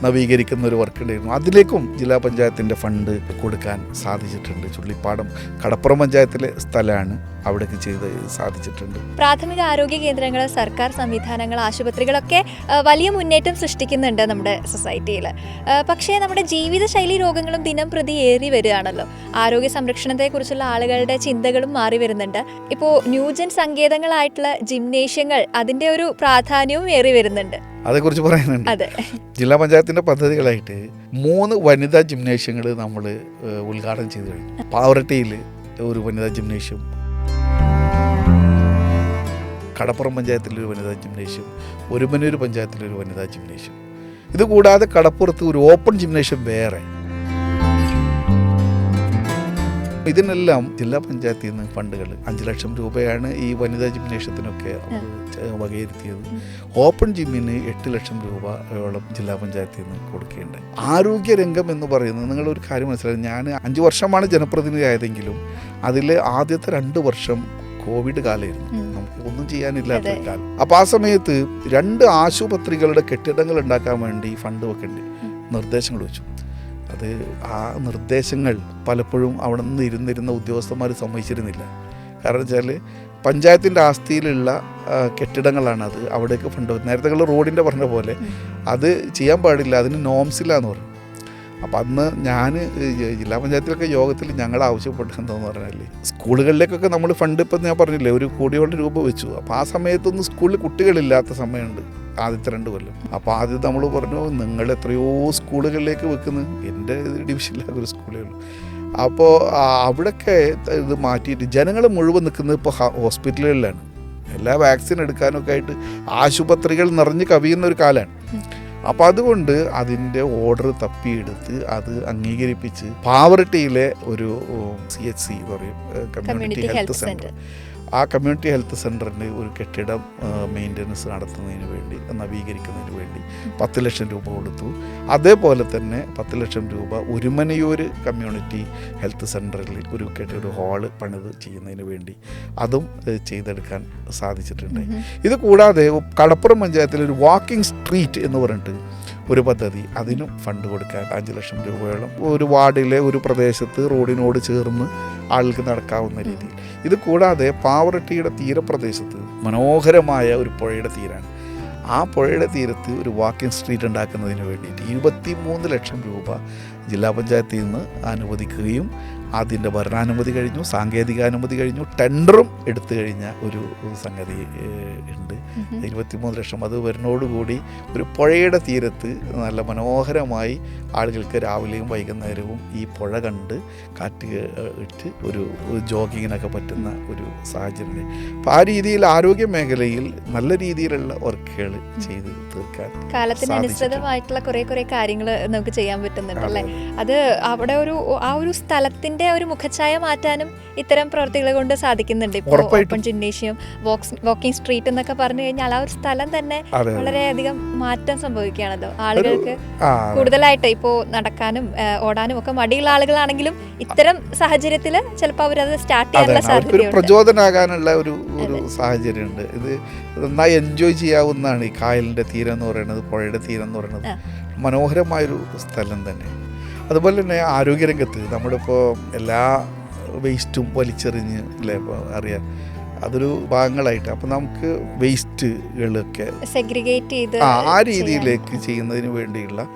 നവീകരിക്കുന്ന ഒരു വർക്ക് ഉണ്ടായിരുന്നു. അതിലേക്കും ജില്ലാ പഞ്ചായത്തിൻ്റെ ഫണ്ട് കൊടുക്കാൻ സാധിച്ചിട്ടുണ്ട്. ചുള്ളിപ്പാടം കടപ്പുറം പഞ്ചായത്തിലെ സ്ഥലമാണ്, അവിടേക്ക് ചെയ്ത് സാധിച്ചിട്ടുണ്ട്. പ്രാഥമിക ആരോഗ്യ കേന്ദ്രങ്ങൾ, സർക്കാർ സംവിധാനങ്ങൾ, ആശുപത്രികളൊക്കെ വലിയ മുന്നേറ്റം സൃഷ്ടിക്കുന്നുണ്ട് നമ്മുടെ സൊസൈറ്റിയിൽ. പക്ഷേ നമ്മുടെ ജീവിതശൈലി രോഗങ്ങളും ദിനം പ്രതി ഏറി വരികയാണല്ലോ. ആരോഗ്യ സംരക്ഷണത്തെക്കുറിച്ചുള്ള ആളുകളുടെ ചിന്തകളും മാറി വരുന്നുണ്ട്. ഇപ്പോൾ ന്യൂജൻ സങ്കേതങ്ങളായിട്ടുള്ള ജിംനേഷ്യങ്ങൾ, അതിൻ്റെ ഒരു പ്രാധാന്യവും ഏറി വരുന്നുണ്ട്. അതേക്കുറിച്ച് പറയുന്നുണ്ട്. ജില്ലാ പഞ്ചായത്തിൻ്റെ പദ്ധതികളായിട്ട് 3 വനിതാ ജിംനേഷ്യങ്ങൾ നമ്മൾ ഉദ്ഘാടനം ചെയ്തു കഴിഞ്ഞു. പാവറട്ടിയിൽ ഒരു വനിതാ ജിംനേഷ്യം, കടപ്പുറം പഞ്ചായത്തിലൊരു വനിതാ ജിംനേഷ്യം, ഒരുമനൂർ പഞ്ചായത്തിലൊരു വനിതാ ജിംനേഷ്യം. ഇതുകൂടാതെ കടപ്പുറത്ത് ഒരു ഓപ്പൺ ജിംനേഷ്യം വേറെ. ഇതിനെല്ലാം ജില്ലാ പഞ്ചായത്തിൽ നിന്ന് ഫണ്ടുകൾ 5 ലക്ഷം രൂപയാണ് ഈ വനിതാ ജിംനേഷ്യത്തിനൊക്കെ വകയിരുത്തിയത്. ഓപ്പൺ ജിമ്മിന് 8 ലക്ഷം രൂപയോളം ജില്ലാ പഞ്ചായത്തിൽ നിന്ന് കൊടുക്കേണ്ടത്. ആരോഗ്യരംഗം എന്ന് പറയുന്നത് നിങ്ങളൊരു കാര്യം മനസ്സിലായി. ഞാൻ 5 വർഷമാണ് ജനപ്രതിനിധി ആയതെങ്കിലും അതിൽ ആദ്യത്തെ 2 വർഷം കോവിഡ് കാലമായിരുന്നു. നമുക്ക് ഒന്നും ചെയ്യാനില്ലാത്ത കാലം. അപ്പോൾ ആ സമയത്ത് 2 ആശുപത്രികളുടെ കെട്ടിടങ്ങൾ ഉണ്ടാക്കാൻ വേണ്ടി ഫണ്ട് വെക്കേണ്ടി നിർദ്ദേശങ്ങൾ വെച്ചു. അത് ആ നിർദ്ദേശങ്ങൾ പലപ്പോഴും അവിടെ നിന്ന് ഇരുന്നിരുന്ന ഉദ്യോഗസ്ഥന്മാർ സമ്മതിച്ചിരുന്നില്ല. കാരണം വെച്ചാൽ പഞ്ചായത്തിൻ്റെ ആസ്തിയിലുള്ള കെട്ടിടങ്ങളാണത്, അവിടേക്ക് ഫണ്ട്. നേരത്തെ റോഡിൻ്റെ പറഞ്ഞ പോലെ അത് ചെയ്യാൻ പാടില്ല, അതിന് നോംസില്ലാന്ന് പറഞ്ഞു. അപ്പം അന്ന് ഞാൻ ജില്ലാ പഞ്ചായത്തിലൊക്കെ യോഗത്തിൽ ഞങ്ങൾ ആവശ്യപ്പെട്ടത് എന്താണെന്ന് പറഞ്ഞാൽ, സ്കൂളുകളിലേക്കൊക്കെ നമ്മൾ ഫണ്ട് ഇപ്പം ഞാൻ പറഞ്ഞില്ലേ 1 കോടിയോളം രൂപ വെച്ചു. അപ്പോൾ ആ സമയത്തൊന്നും സ്കൂളിൽ കുട്ടികളില്ലാത്ത സമയമുണ്ട്, ആദ്യത്തെ 2 കൊല്ലം. അപ്പോൾ ആദ്യം നമ്മൾ പറഞ്ഞു, നിങ്ങൾ എത്രയോ സ്കൂളുകളിലേക്ക് വെക്കുന്നത്, എൻ്റെ ഡിവിഷനിലൊക്കെ ഒരു സ്കൂളേ ഉള്ളൂ. അപ്പോൾ അവിടെയൊക്കെ ഇത് മാറ്റിയിട്ട് ജനങ്ങൾ മുഴുവൻ നിൽക്കുന്നത് ഇപ്പോൾ ഹോസ്പിറ്റലുകളിലാണ്. എല്ലാ വാക്സിൻ എടുക്കാനൊക്കെ ആയിട്ട് ആശുപത്രികൾ നിറഞ്ഞ് കവിയുന്ന ഒരു കാലമാണ്. അപ്പോൾ അതുകൊണ്ട് അതിൻ്റെ ഓർഡർ തപ്പിയെടുത്ത് അത് അംഗീകരിപ്പിച്ച് പാവറട്ടിയിലെ ഒരു CHC പറയും, കമ്മ്യൂണിറ്റി ഹെൽത്ത് സെൻറ്റർ, ആ കമ്മ്യൂണിറ്റി ഹെൽത്ത് സെൻ്ററിന് ഒരു കെട്ടിടം മെയിൻ്റനൻസ് നടത്തുന്നതിന് വേണ്ടി, നവീകരിക്കുന്നതിന് വേണ്ടി 10 ലക്ഷം രൂപ കൊടുത്തു. അതേപോലെ തന്നെ 10 ലക്ഷം രൂപ ഉരുമനയൂർ കമ്മ്യൂണിറ്റി ഹെൽത്ത് സെൻ്ററിൽ ഒരു കെട്ടിട ഹാള് പണിത് ചെയ്യുന്നതിന് വേണ്ടി അതും ചെയ്തെടുക്കാൻ സാധിച്ചിട്ടുണ്ട്. ഇത് കൂടാതെ കടപ്പുറം പഞ്ചായത്തിൽ ഒരു വാക്കിംഗ് സ്ട്രീറ്റ് എന്ന് പറഞ്ഞിട്ട് ഒരു പദ്ധതി, അതിനും ഫണ്ട് കൊടുക്കാൻ 5 ലക്ഷം രൂപയോളം ഒരു വാർഡിലെ ഒരു പ്രദേശത്ത് റോഡിനോട് ചേർന്ന് ആൾക്ക് നടക്കാവുന്ന രീതിയിൽ. ഇത് കൂടാതെ പാവറട്ടിയുടെ തീരപ്രദേശത്ത് മനോഹരമായ ഒരു പുഴയുടെ തീരാണ്. ആ പുഴയുടെ തീരത്ത് ഒരു വാക്കിംഗ് സ്ട്രീറ്റ് ഉണ്ടാക്കുന്നതിന് വേണ്ടിയിട്ട് 23 ലക്ഷം രൂപ ജില്ലാ പഞ്ചായത്തിൽ നിന്ന് അനുവദിക്കുകയും അതിൻ്റെ ഭരണാനുമതി കഴിഞ്ഞു, സാങ്കേതികാനുമതി കഴിഞ്ഞു, ടെൻഡറും എടുത്തു കഴിഞ്ഞ ഒരു സംഗതി ഉണ്ട്. 23 ലക്ഷം അത് വരുന്നതോടുകൂടി ഒരു പുഴയുടെ തീരത്ത് നല്ല മനോഹരമായി ആളുകൾക്ക് രാവിലെയും വൈകുന്നേരവും ഈ പുഴ കണ്ട് കാറ്റ് ഇട്ട് ഒരു ജോഗിങ്ങിനൊക്കെ പറ്റുന്ന ഒരു സാഹചര്യം. അപ്പോൾ ആ രീതിയിൽ ആരോഗ്യ മേഖലയിൽ നല്ല രീതിയിലുള്ള വർക്കുകൾ ചെയ്ത് തീർക്കാൻ കാലത്തിനനുസൃതമായിട്ടുള്ള കുറെ കാര്യങ്ങൾ നമുക്ക് ചെയ്യാൻ പറ്റുന്നുണ്ട് അല്ലേ? അത് അവിടെ ആ ഒരു സ്ഥലത്തിന്റെ ഒരു മുഖച്ഛായ മാറ്റാനും ഇത്തരം പ്രവർത്തികളെ കൊണ്ട് സാധിക്കുന്നുണ്ട്. ഇപ്പോൾ ഓപ്പൺ ജിംനേഷ്യം, വാക്കിംഗ് സ്ട്രീറ്റ് എന്നൊക്കെ പറഞ്ഞു കഴിഞ്ഞാൽ ആ ഒരു സ്ഥലം തന്നെ വളരെയധികം മാറ്റം സംഭവിക്കുകയാണല്ലോ. ആളുകൾക്ക് കൂടുതലായിട്ട് ഇപ്പോൾ നടക്കാനും ഓടാനും ഒക്കെ മടിയുള്ള ആളുകളാണെങ്കിലും ഇത്തരം സാഹചര്യത്തിൽ ചിലപ്പോൾ അവരത് സ്റ്റാർട്ട് ചെയ്യാനുള്ള സാധ്യതയുണ്ട്. പ്രചോദനമാകാനുള്ള ഒരു സാഹചര്യമുണ്ട്. ഇത് നന്നായി എൻജോയ് ചെയ്യാവുന്നതാണ്. ഈ കായലിൻ്റെ തീരം എന്ന് പറയുന്നത്, പുഴയുടെ തീരം എന്ന് പറയുന്നത് മനോഹരമായൊരു സ്ഥലം തന്നെ. അതുപോലെ തന്നെ ആരോഗ്യരംഗത്ത് നമ്മളിപ്പോൾ എല്ലാ വേസ്റ്റും വലിച്ചെറിഞ്ഞ് അല്ലേ, ഇപ്പോൾ അറിയാം, അതൊരു ഭാഗങ്ങളായിട്ട് അപ്പോൾ നമുക്ക് വേസ്റ്റുകളൊക്കെ സെഗ്രിഗേറ്റ് ചെയ്ത് ആ രീതിയിലേക്ക് ചെയ്യുന്നതിന് വേണ്ടിയുള്ള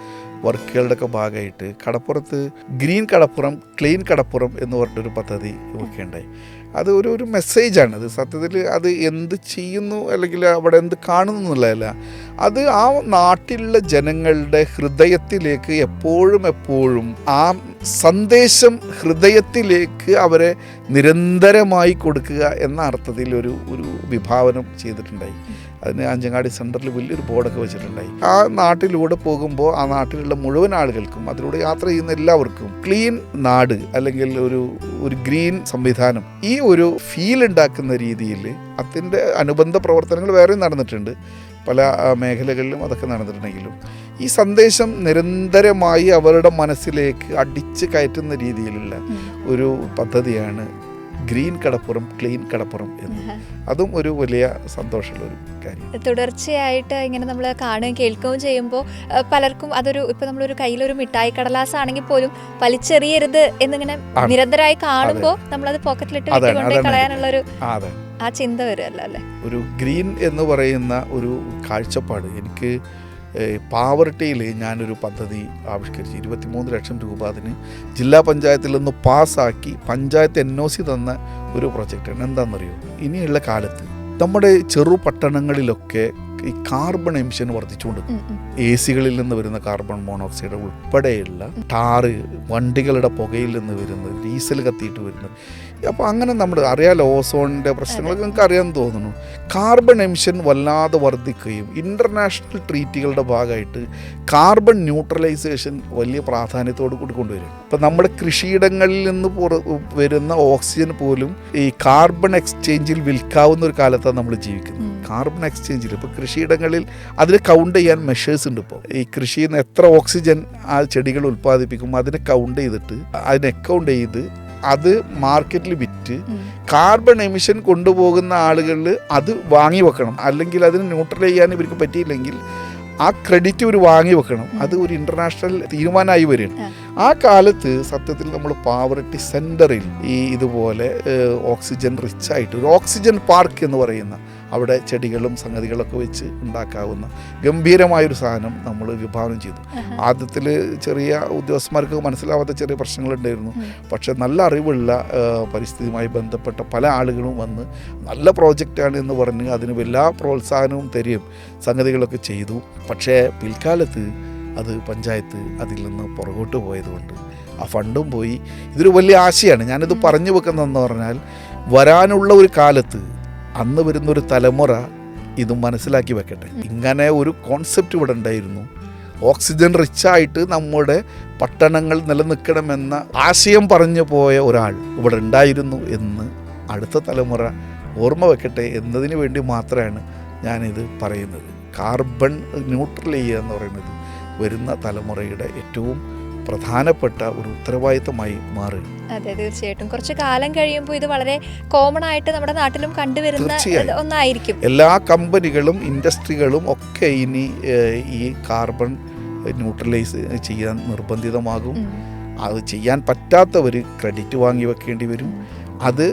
വർക്കുകളുടെ ഒക്കെ ഭാഗമായിട്ട് കടപ്പുറത്ത് ഗ്രീൻ കടപ്പുറം, ക്ലീൻ കടപ്പുറം എന്ന് പറഞ്ഞൊരു പദ്ധതി ഒക്കെ ഉണ്ടായി. അത് ഒരു മെസ്സേജാണ്. അത് സത്യത്തിൽ അത് എന്ത് ചെയ്യുന്നു അല്ലെങ്കിൽ അവിടെ എന്ത് കാണുന്നു എന്നുള്ളതല്ല, അത് ആ നാട്ടിലുള്ള ജനങ്ങളുടെ ഹൃദയത്തിലേക്ക് എപ്പോഴും ആ സന്ദേശം ഹൃദയത്തിലേക്ക് അവരെ നിരന്തരമായി കൊടുക്കുക എന്ന അർത്ഥത്തിൽ ഒരു വിഭാവനം ചെയ്തിട്ടുണ്ടായി. അതിന് അഞ്ചങ്ങാടി സെൻറ്ററിൽ വലിയൊരു ബോർഡൊക്കെ വെച്ചിട്ടുണ്ടായി. ആ നാട്ടിലൂടെ പോകുമ്പോൾ ആ നാട്ടിലുള്ള മുഴുവൻ ആളുകൾക്കും അതിലൂടെ യാത്ര ചെയ്യുന്ന എല്ലാവർക്കും ക്ലീൻ നാട് അല്ലെങ്കിൽ ഒരു ഗ്രീൻ സംവിധാനം, ഈ ഒരു ഫീൽ ഉണ്ടാക്കുന്ന രീതിയിൽ അതിൻ്റെ അനുബന്ധ പ്രവർത്തനങ്ങൾ വേറെയും നടന്നിട്ടുണ്ട്. പല മേഖലകളിലും അതൊക്കെ നടന്നിട്ടുണ്ടെങ്കിലും ഈ സന്ദേശം നിരന്തരമായി അവരുടെ മനസ്സിലേക്ക് അടിച്ച് കയറ്റുന്ന രീതിയിലുള്ള ഒരു പദ്ധതിയാണ് ഗ്രീൻ കടപ്പുറം, ക്ലീൻ കടപ്പുറം എന്ന്. അതും ഒരു വലിയ സന്തോഷമുള്ള ഒരു കാര്യം. തുടർച്ചയായിട്ട് ഇങ്ങനെ നമ്മൾ കാണുകയും കേൾക്കുകയും ചെയ്യുമ്പോൾ പലർക്കും അതൊരു, ഇപ്പം നമ്മളൊരു കയ്യിലൊരു മിഠായി കടലാസ് ആണെങ്കിൽ പോലും വലിച്ചെറിയരുത് എന്നിങ്ങനെ നിരന്തരമായി കാണുമ്പോൾ നമ്മളത് പോക്കറ്റിലിട്ട് വിട്ടുകൊണ്ട് കളയാനുള്ളൊരു ആ ചിന്ത വരുമല്ലോ അല്ലേ? ഒരു ഗ്രീൻ എന്ന് പറയുന്ന ഒരു കാഴ്ചപ്പാട് എനിക്ക് പാവറട്ടിയിൽ ഞാനൊരു പദ്ധതി ആവിഷ്കരിച്ചു. 23 ലക്ഷം രൂപ അതിന് ജില്ലാ പഞ്ചായത്തിൽ നിന്ന് പാസ്സാക്കി പഞ്ചായത്ത് NOC തന്ന ഒരു പ്രൊജക്റ്റാണ്. എന്താണെന്നറിയോ, ഇനിയുള്ള കാലത്ത് നമ്മുടെ ചെറു പട്ടണങ്ങളിലൊക്കെ ഈ കാർബൺ എമിഷൻ വർദ്ധിച്ചുകൊണ്ട് AC-കളിൽ നിന്ന് വരുന്ന കാർബൺ മോണോക്സൈഡ് ഉൾപ്പെടെയുള്ള ടാറ്, വണ്ടികളുടെ പുകയിൽ നിന്ന് വരുന്നത്, ഡീസൽ കത്തിയിട്ട് വരുന്നത്, അപ്പോൾ അങ്ങനെ നമ്മൾ അറിയാലോ ഓസോണിൻ്റെ പ്രശ്നങ്ങളൊക്കെ നിങ്ങൾക്ക് അറിയാമെന്ന് തോന്നുന്നു. കാർബൺ എമിഷൻ വല്ലാതെ വർദ്ധിക്കുകയും ഇൻ്റർനാഷണൽ ട്രീറ്റുകളുടെ ഭാഗമായിട്ട് കാർബൺ ന്യൂട്രലൈസേഷൻ വലിയ പ്രാധാന്യത്തോടു കൂടി കൊണ്ടുവരും. ഇപ്പം നമ്മുടെ കൃഷിയിടങ്ങളിൽ നിന്ന് വരുന്ന ഓക്സിജൻ പോലും ഈ കാർബൺ എക്സ്ചേഞ്ചിൽ വിൽക്കാവുന്ന ഒരു കാലത്താണ് നമ്മൾ ജീവിക്കുന്നത്. കാർബൺ എക്സ്ചേഞ്ചിൽ ഇപ്പോൾ കൃഷിയിടങ്ങളിൽ അതിന് കൗണ്ട് ചെയ്യാൻ മെഷേഴ്സ് ഉണ്ട്. ഇപ്പോൾ ഈ കൃഷിയിൽ നിന്ന് എത്ര ഓക്സിജൻ ആ ചെടികൾ ഉൽപ്പാദിപ്പിക്കും അതിനെ കൗണ്ട് ചെയ്തിട്ട് അതിനെ അക്കൗണ്ട് ചെയ്ത് അത് മാർക്കറ്റിൽ വിറ്റ് കാർബൺ എമിഷൻ കൊണ്ടുപോകുന്ന ആളുകളിൽ അത് വാങ്ങി വെക്കണം. അല്ലെങ്കിൽ അതിന് ന്യൂട്രൽ ചെയ്യാൻ ഇവർക്ക് പറ്റിയില്ലെങ്കിൽ ആ ക്രെഡിറ്റ് ഇവർ വാങ്ങി വെക്കണം. അത് ഒരു ഇൻ്റർനാഷണൽ തീരുമാനമായി വരികയാണ്. ആ കാലത്ത് സത്യത്തിൽ നമ്മൾ പാവറട്ടി സെൻറ്ററിൽ ഈ ഇതുപോലെ ഓക്സിജൻ റിച്ചായിട്ട് ഒരു ഓക്സിജൻ പാർക്ക് എന്ന് പറയുന്ന അവിടെ ചെടികളും സംഗതികളൊക്കെ വെച്ച് ഉണ്ടാക്കാവുന്ന ഗംഭീരമായൊരു സാധനം നമ്മൾ വിഭാവനം ചെയ്തു. ആദ്യത്തിൽ ചെറിയ ഉദ്യോഗസ്ഥന്മാർക്ക് മനസ്സിലാവാത്ത ചെറിയ പ്രശ്നങ്ങളുണ്ടായിരുന്നു. പക്ഷേ നല്ല അറിവുള്ള പരിസ്ഥിതിയുമായി ബന്ധപ്പെട്ട പല ആളുകളും വന്ന് നല്ല പ്രോജക്റ്റാണ് എന്ന് പറഞ്ഞ് അതിന് എല്ലാ പ്രോത്സാഹനവും തരികയും സംഗതികളൊക്കെ ചെയ്തു. പക്ഷേ പിൽക്കാലത്ത് അത് പഞ്ചായത്ത് അതിൽ നിന്ന് പുറകോട്ട് പോയതുകൊണ്ട് ആ ഫണ്ടും പോയി. ഇതൊരു വലിയ ആശയമാണ്. ഞാനിത് പറഞ്ഞു വെക്കുന്നതെന്ന് പറഞ്ഞാൽ വരാനുള്ള ഒരു കാലത്ത് അന്ന് വരുന്നൊരു തലമുറ ഇതും മനസ്സിലാക്കി വെക്കട്ടെ. ഇങ്ങനെ ഒരു കോൺസെപ്റ്റ് ഇവിടെ ഉണ്ടായിരുന്നു. ഓക്സിജൻ റിച്ചായിട്ട് നമ്മുടെ പട്ടണങ്ങൾ നിലനിൽക്കണമെന്ന ആശയം പറഞ്ഞു പോയ ഒരാൾ ഇവിടെ ഉണ്ടായിരുന്നു എന്ന് അടുത്ത തലമുറ ഓർമ്മ വെക്കട്ടെ എന്നതിന് വേണ്ടി മാത്രമാണ് ഞാനിത് പറയുന്നത്. കാർബൺ ന്യൂട്രൽ ചെയ്യുക എന്ന് പറയുന്നത് വരുന്ന തലമുറയുടെ ഏറ്റവും പ്രധാനപ്പെട്ട ഒരു ഉത്തരവാദിത്തമായി മാറുക. അതെ, തീർച്ചയായിട്ടും. കുറച്ച് കാലം കഴിയുമ്പോൾ ഇത് വളരെ കോമൺ ആയിട്ട് നമ്മുടെ നാട്ടിലും കണ്ടുവരുന്ന ഒന്നായിരിക്കും. എല്ലാ കമ്പനികളും ഇൻഡസ്ട്രികളും ഒക്കെ ഇനി ഈ കാർബൺ ന്യൂട്രലൈസ് ചെയ്യാൻ നിർബന്ധിതമാകും. അത് ചെയ്യാൻ പറ്റാത്തവർ ക്രെഡിറ്റ് വാങ്ങി വെക്കേണ്ടി വരും. അത്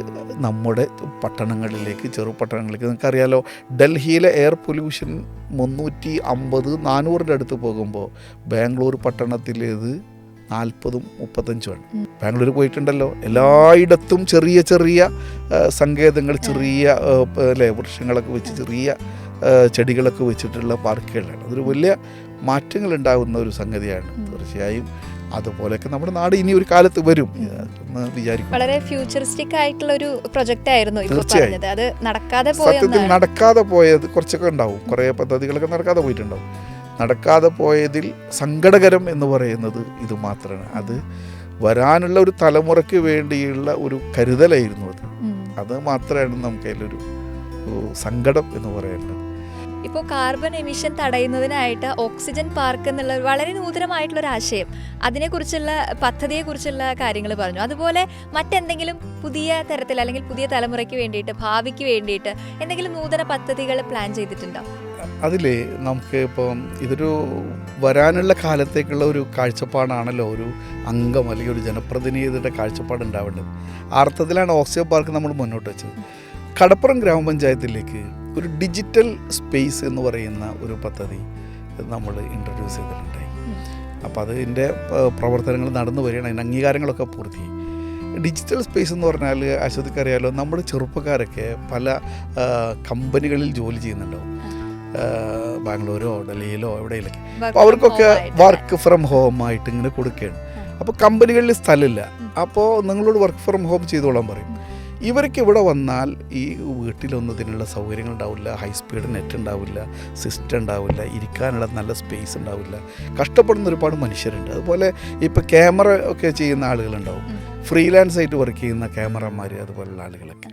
നമ്മുടെ പട്ടണങ്ങളിലേക്ക്, ചെറുപട്ടണങ്ങളിലേക്ക്, നിങ്ങൾക്കറിയാലോ ഡൽഹിയിലെ എയർ പൊല്യൂഷൻ 350-400 അടുത്ത് പോകുമ്പോൾ ബാംഗ്ലൂർ പട്ടണത്തിലേത് 40-35 ബാംഗ്ലൂർ പോയിട്ടുണ്ടല്ലോ. എല്ലായിടത്തും ചെറിയ ചെറിയ സങ്കേതങ്ങൾ, ചെറിയ വൃക്ഷങ്ങളൊക്കെ വെച്ച്, ചെറിയ ചെടികളൊക്കെ വെച്ചിട്ടുള്ള പാർക്കുകളാണ്. അതൊരു വലിയ മാറ്റങ്ങൾ ഉണ്ടാകുന്ന ഒരു സംഗതിയാണ്. തീർച്ചയായും അതുപോലെയൊക്കെ നമ്മുടെ നാട് ഇനി ഒരു കാലത്ത് വരും എന്ന് വിചാരിക്കും. വളരെ ഫ്യൂച്ചറിസ്റ്റിക് ആയിട്ടുള്ള ഒരു പ്രൊജക്റ്റ് ആയിരുന്നു ഇപ്പോൾ പറഞ്ഞത്. അത് നടക്കാതെ സത്യത്തിൽ നടക്കാതെ പോയത് കുറച്ചൊക്കെ ഉണ്ടാവും. കുറേ പദ്ധതികളൊക്കെ നടക്കാതെ പോയിട്ടുണ്ടാവും. നടക്കാതെ പോയതിൽ സങ്കടകരം എന്ന് പറയുന്നത് ഇത് മാത്രമാണ്. അത് വരാനുള്ള ഒരു തലമുറയ്ക്ക് വേണ്ടിയുള്ള ഒരു കരുതലായിരുന്നു അത് മാത്രമാണ് നമുക്ക് അതിലൊരു സങ്കടം എന്ന് പറയുന്നത്. ഇപ്പോൾ കാർബൺ എമിഷൻ തടയുന്നതിനായിട്ട് ഓക്സിജൻ പാർക്ക് എന്നുള്ള വളരെ നൂതനമായിട്ടുള്ളൊരു ആശയം, അതിനെക്കുറിച്ചുള്ള പദ്ധതിയെക്കുറിച്ചുള്ള കാര്യങ്ങൾ പറഞ്ഞു. അതുപോലെ മറ്റെന്തെങ്കിലും പുതിയ തരത്തിൽ അല്ലെങ്കിൽ പുതിയ തലമുറയ്ക്ക് വേണ്ടിയിട്ട്, ഭാവിക്ക് വേണ്ടിയിട്ട് എന്തെങ്കിലും നൂതന പദ്ധതികൾ പ്ലാൻ ചെയ്തിട്ടുണ്ടോ? അതിൽ നമുക്ക് ഇപ്പം ഇതൊരു വരാനുള്ള കാലത്തേക്കുള്ള ഒരു കാഴ്ചപ്പാടാണല്ലോ ഒരു അംഗം അല്ലെങ്കിൽ ഒരു ജനപ്രതിനിധിയുടെ കാഴ്ചപ്പാട് ഉണ്ടാവേണ്ടത്. ആ അർത്ഥത്തിലാണ് ഓക്സിജൻ പാർക്ക് നമ്മൾ മുന്നോട്ട് വെച്ചത്. കടപ്പുറം ഗ്രാമപഞ്ചായത്തിലേക്ക് ഒരു ഡിജിറ്റൽ സ്പേസ് എന്ന് പറയുന്ന ഒരു പദ്ധതി നമ്മൾ ഇൻട്രൊഡ്യൂസ് ചെയ്തിട്ടുണ്ടായി. അപ്പോൾ അതിൻ്റെ പ്രവർത്തനങ്ങൾ നടന്നു വരികയാണ്. അതിൻ്റെ അംഗീകാരങ്ങളൊക്കെ പൂർത്തിയായി. ഡിജിറ്റൽ സ്പേസ് എന്ന് പറഞ്ഞാൽ അശ്വതിക്കറിയാലോ, നമ്മുടെ ചെറുപ്പക്കാരൊക്കെ പല കമ്പനികളിൽ ജോലി ചെയ്യുന്നുണ്ടാവും, ബാംഗ്ലൂരോ ഡൽഹിയിലോ എവിടെയെങ്കിലൊക്കെ. അപ്പോൾ അവർക്കൊക്കെ വർക്ക് ഫ്രം ഹോം ആയിട്ട് ഇങ്ങനെ കൊടുക്കുകയാണ്. അപ്പോൾ കമ്പനികളിൽ സ്ഥലമില്ല. അപ്പോൾ നിങ്ങളോട് വർക്ക് ഫ്രം ഹോം ചെയ്തോളാൻ പറയും. ഇവർക്ക് ഇവിടെ വന്നാൽ ഈ വീട്ടിലൊന്നും ഇതിനുള്ള സൗകര്യങ്ങൾ ഉണ്ടാവില്ല, ഹൈ സ്പീഡ് നെറ്റ് ഉണ്ടാവില്ല, സിസ്റ്റം ഉണ്ടാവില്ല, ഇരിക്കാനുള്ള നല്ല സ്പേസ് ഉണ്ടാവില്ല. കഷ്ടപ്പെടുന്ന ഒരുപാട് മനുഷ്യരുണ്ട്. അതുപോലെ ഇപ്പോൾ ക്യാമറ ഒക്കെ ചെയ്യുന്ന ആളുകളുണ്ടാവും, ഫ്രീലാൻസ് ആയിട്ട് വർക്ക് ചെയ്യുന്ന ക്യാമറമാർ, അതുപോലുള്ള ആളുകളൊക്കെ.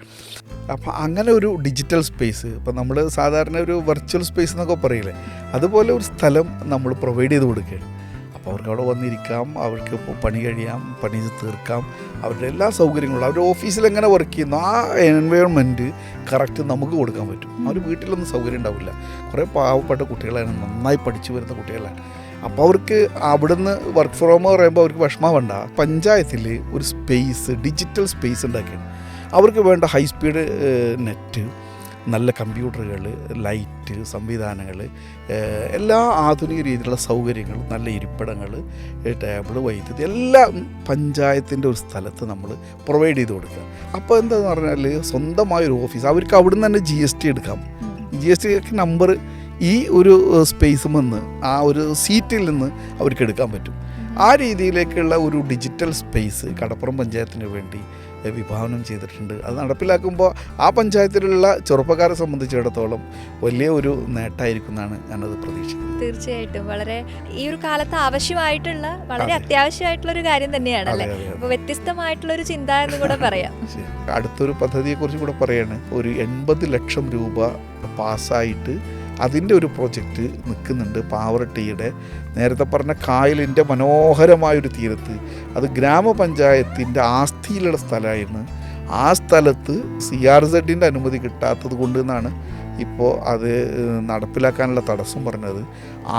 അപ്പം അങ്ങനെ ഒരു ഡിജിറ്റൽ സ്പേസ്, ഇപ്പം നമ്മൾ സാധാരണ ഒരു വെർച്വൽ സ്പേസ് എന്നൊക്കെ പറയില്ലേ, അതുപോലെ ഒരു സ്ഥലം നമ്മൾ പ്രൊവൈഡ് ചെയ്ത് കൊടുക്കുകയാണ്. അപ്പോൾ അവർക്ക് അവിടെ വന്നിരിക്കാം, അവർക്ക് പണി കഴിയാം, പണി തീർക്കാം, അവരുടെ എല്ലാ സൗകര്യങ്ങളും, അവരുടെ ഓഫീസിൽ എങ്ങനെ വർക്ക് ചെയ്യുന്നു ആ എൻവയോൺമെൻറ്റ് കറക്റ്റ് നമുക്ക് കൊടുക്കാൻ പറ്റും. അവർ വീട്ടിലൊന്നും സൗകര്യം ഉണ്ടാവില്ല. കുറേ പാവപ്പെട്ട കുട്ടികളാണ്, നന്നായി പഠിച്ചു വരുന്ന കുട്ടികളാണ്. അപ്പോൾ അവർക്ക് അവിടുന്ന് വർക്ക് ഫ്രം ഹോം പറയുമ്പോൾ അവർക്ക് വിഷമം വേണ്ട. പഞ്ചായത്തിൽ ഒരു സ്പേസ്, ഡിജിറ്റൽ സ്പേസ് ഉണ്ടാക്കിയാണ്. അവർക്ക് വേണ്ട ഹൈ സ്പീഡ് നെറ്റ്, നല്ല കമ്പ്യൂട്ടറുകൾ, ലൈറ്റ് സംവിധാനങ്ങൾ, എല്ലാ ആധുനിക രീതിയിലുള്ള സൗകര്യങ്ങൾ, നല്ല ഇരിപ്പിടങ്ങൾ, ടേബിൾ, വൈദ്യുതി എല്ലാം പഞ്ചായത്തിൻ്റെ ഒരു സ്ഥലത്ത് നമ്മൾ പ്രൊവൈഡ് ചെയ്ത് കൊടുക്കുക. അപ്പോൾ എന്താണെന്ന് പറഞ്ഞാൽ സ്വന്തമായൊരു ഓഫീസ്, അവർക്ക് അവിടുന്ന് തന്നെ GST എടുക്കാം. GST നമ്പർ ഈ ഒരു സ്പേസിൽ നിന്ന്, ആ ഒരു സീറ്റിൽ നിന്ന് അവർക്ക് എടുക്കാൻ പറ്റും. ആ രീതിയിലേക്കുള്ള ഒരു ഡിജിറ്റൽ സ്പേസ് കടപ്പുറം പഞ്ചായത്തിന് വേണ്ടി വിഭാവനം ചെയ്തിട്ടുണ്ട്. അത് നടപ്പിലാക്കുമ്പോൾ ആ പഞ്ചായത്തിലുള്ള ചെറുപ്പക്കാരെ സംബന്ധിച്ചിടത്തോളം വലിയ ഒരു നേട്ടമായിരിക്കും എന്നാണ് ഞാനത് പ്രതീക്ഷിക്കുന്നത്. തീർച്ചയായിട്ടും വളരെ ഈ ഒരു കാലത്ത് ആവശ്യമായിട്ടുള്ള, വളരെ അത്യാവശ്യമായിട്ടുള്ള ഒരു കാര്യം തന്നെയാണല്ലേ. അപ്പോൾ വ്യത്യസ്തമായിട്ടുള്ളൊരു ചിന്ത എന്ന് കൂടെ പറയാം. അടുത്തൊരു പദ്ധതിയെക്കുറിച്ച് കൂടെ പറയാണ്. ഒരു 80 ലക്ഷം രൂപ പാസ്സായിട്ട് അതിൻ്റെ ഒരു പ്രൊജക്റ്റ് നിൽക്കുന്നുണ്ട്. പാവറട്ടിയുടെ നേരത്തെ പറഞ്ഞ കായലിൻ്റെ മനോഹരമായൊരു തീരത്ത്, അത് ആസ്തിയിലുള്ള സ്ഥലമായിരുന്നു. ആ സ്ഥലത്ത് CRZ അനുമതി കിട്ടാത്തത് കൊണ്ട് എന്നാണ് ഇപ്പോൾ അത് നടപ്പിലാക്കാനുള്ള തടസ്സം പറഞ്ഞത്.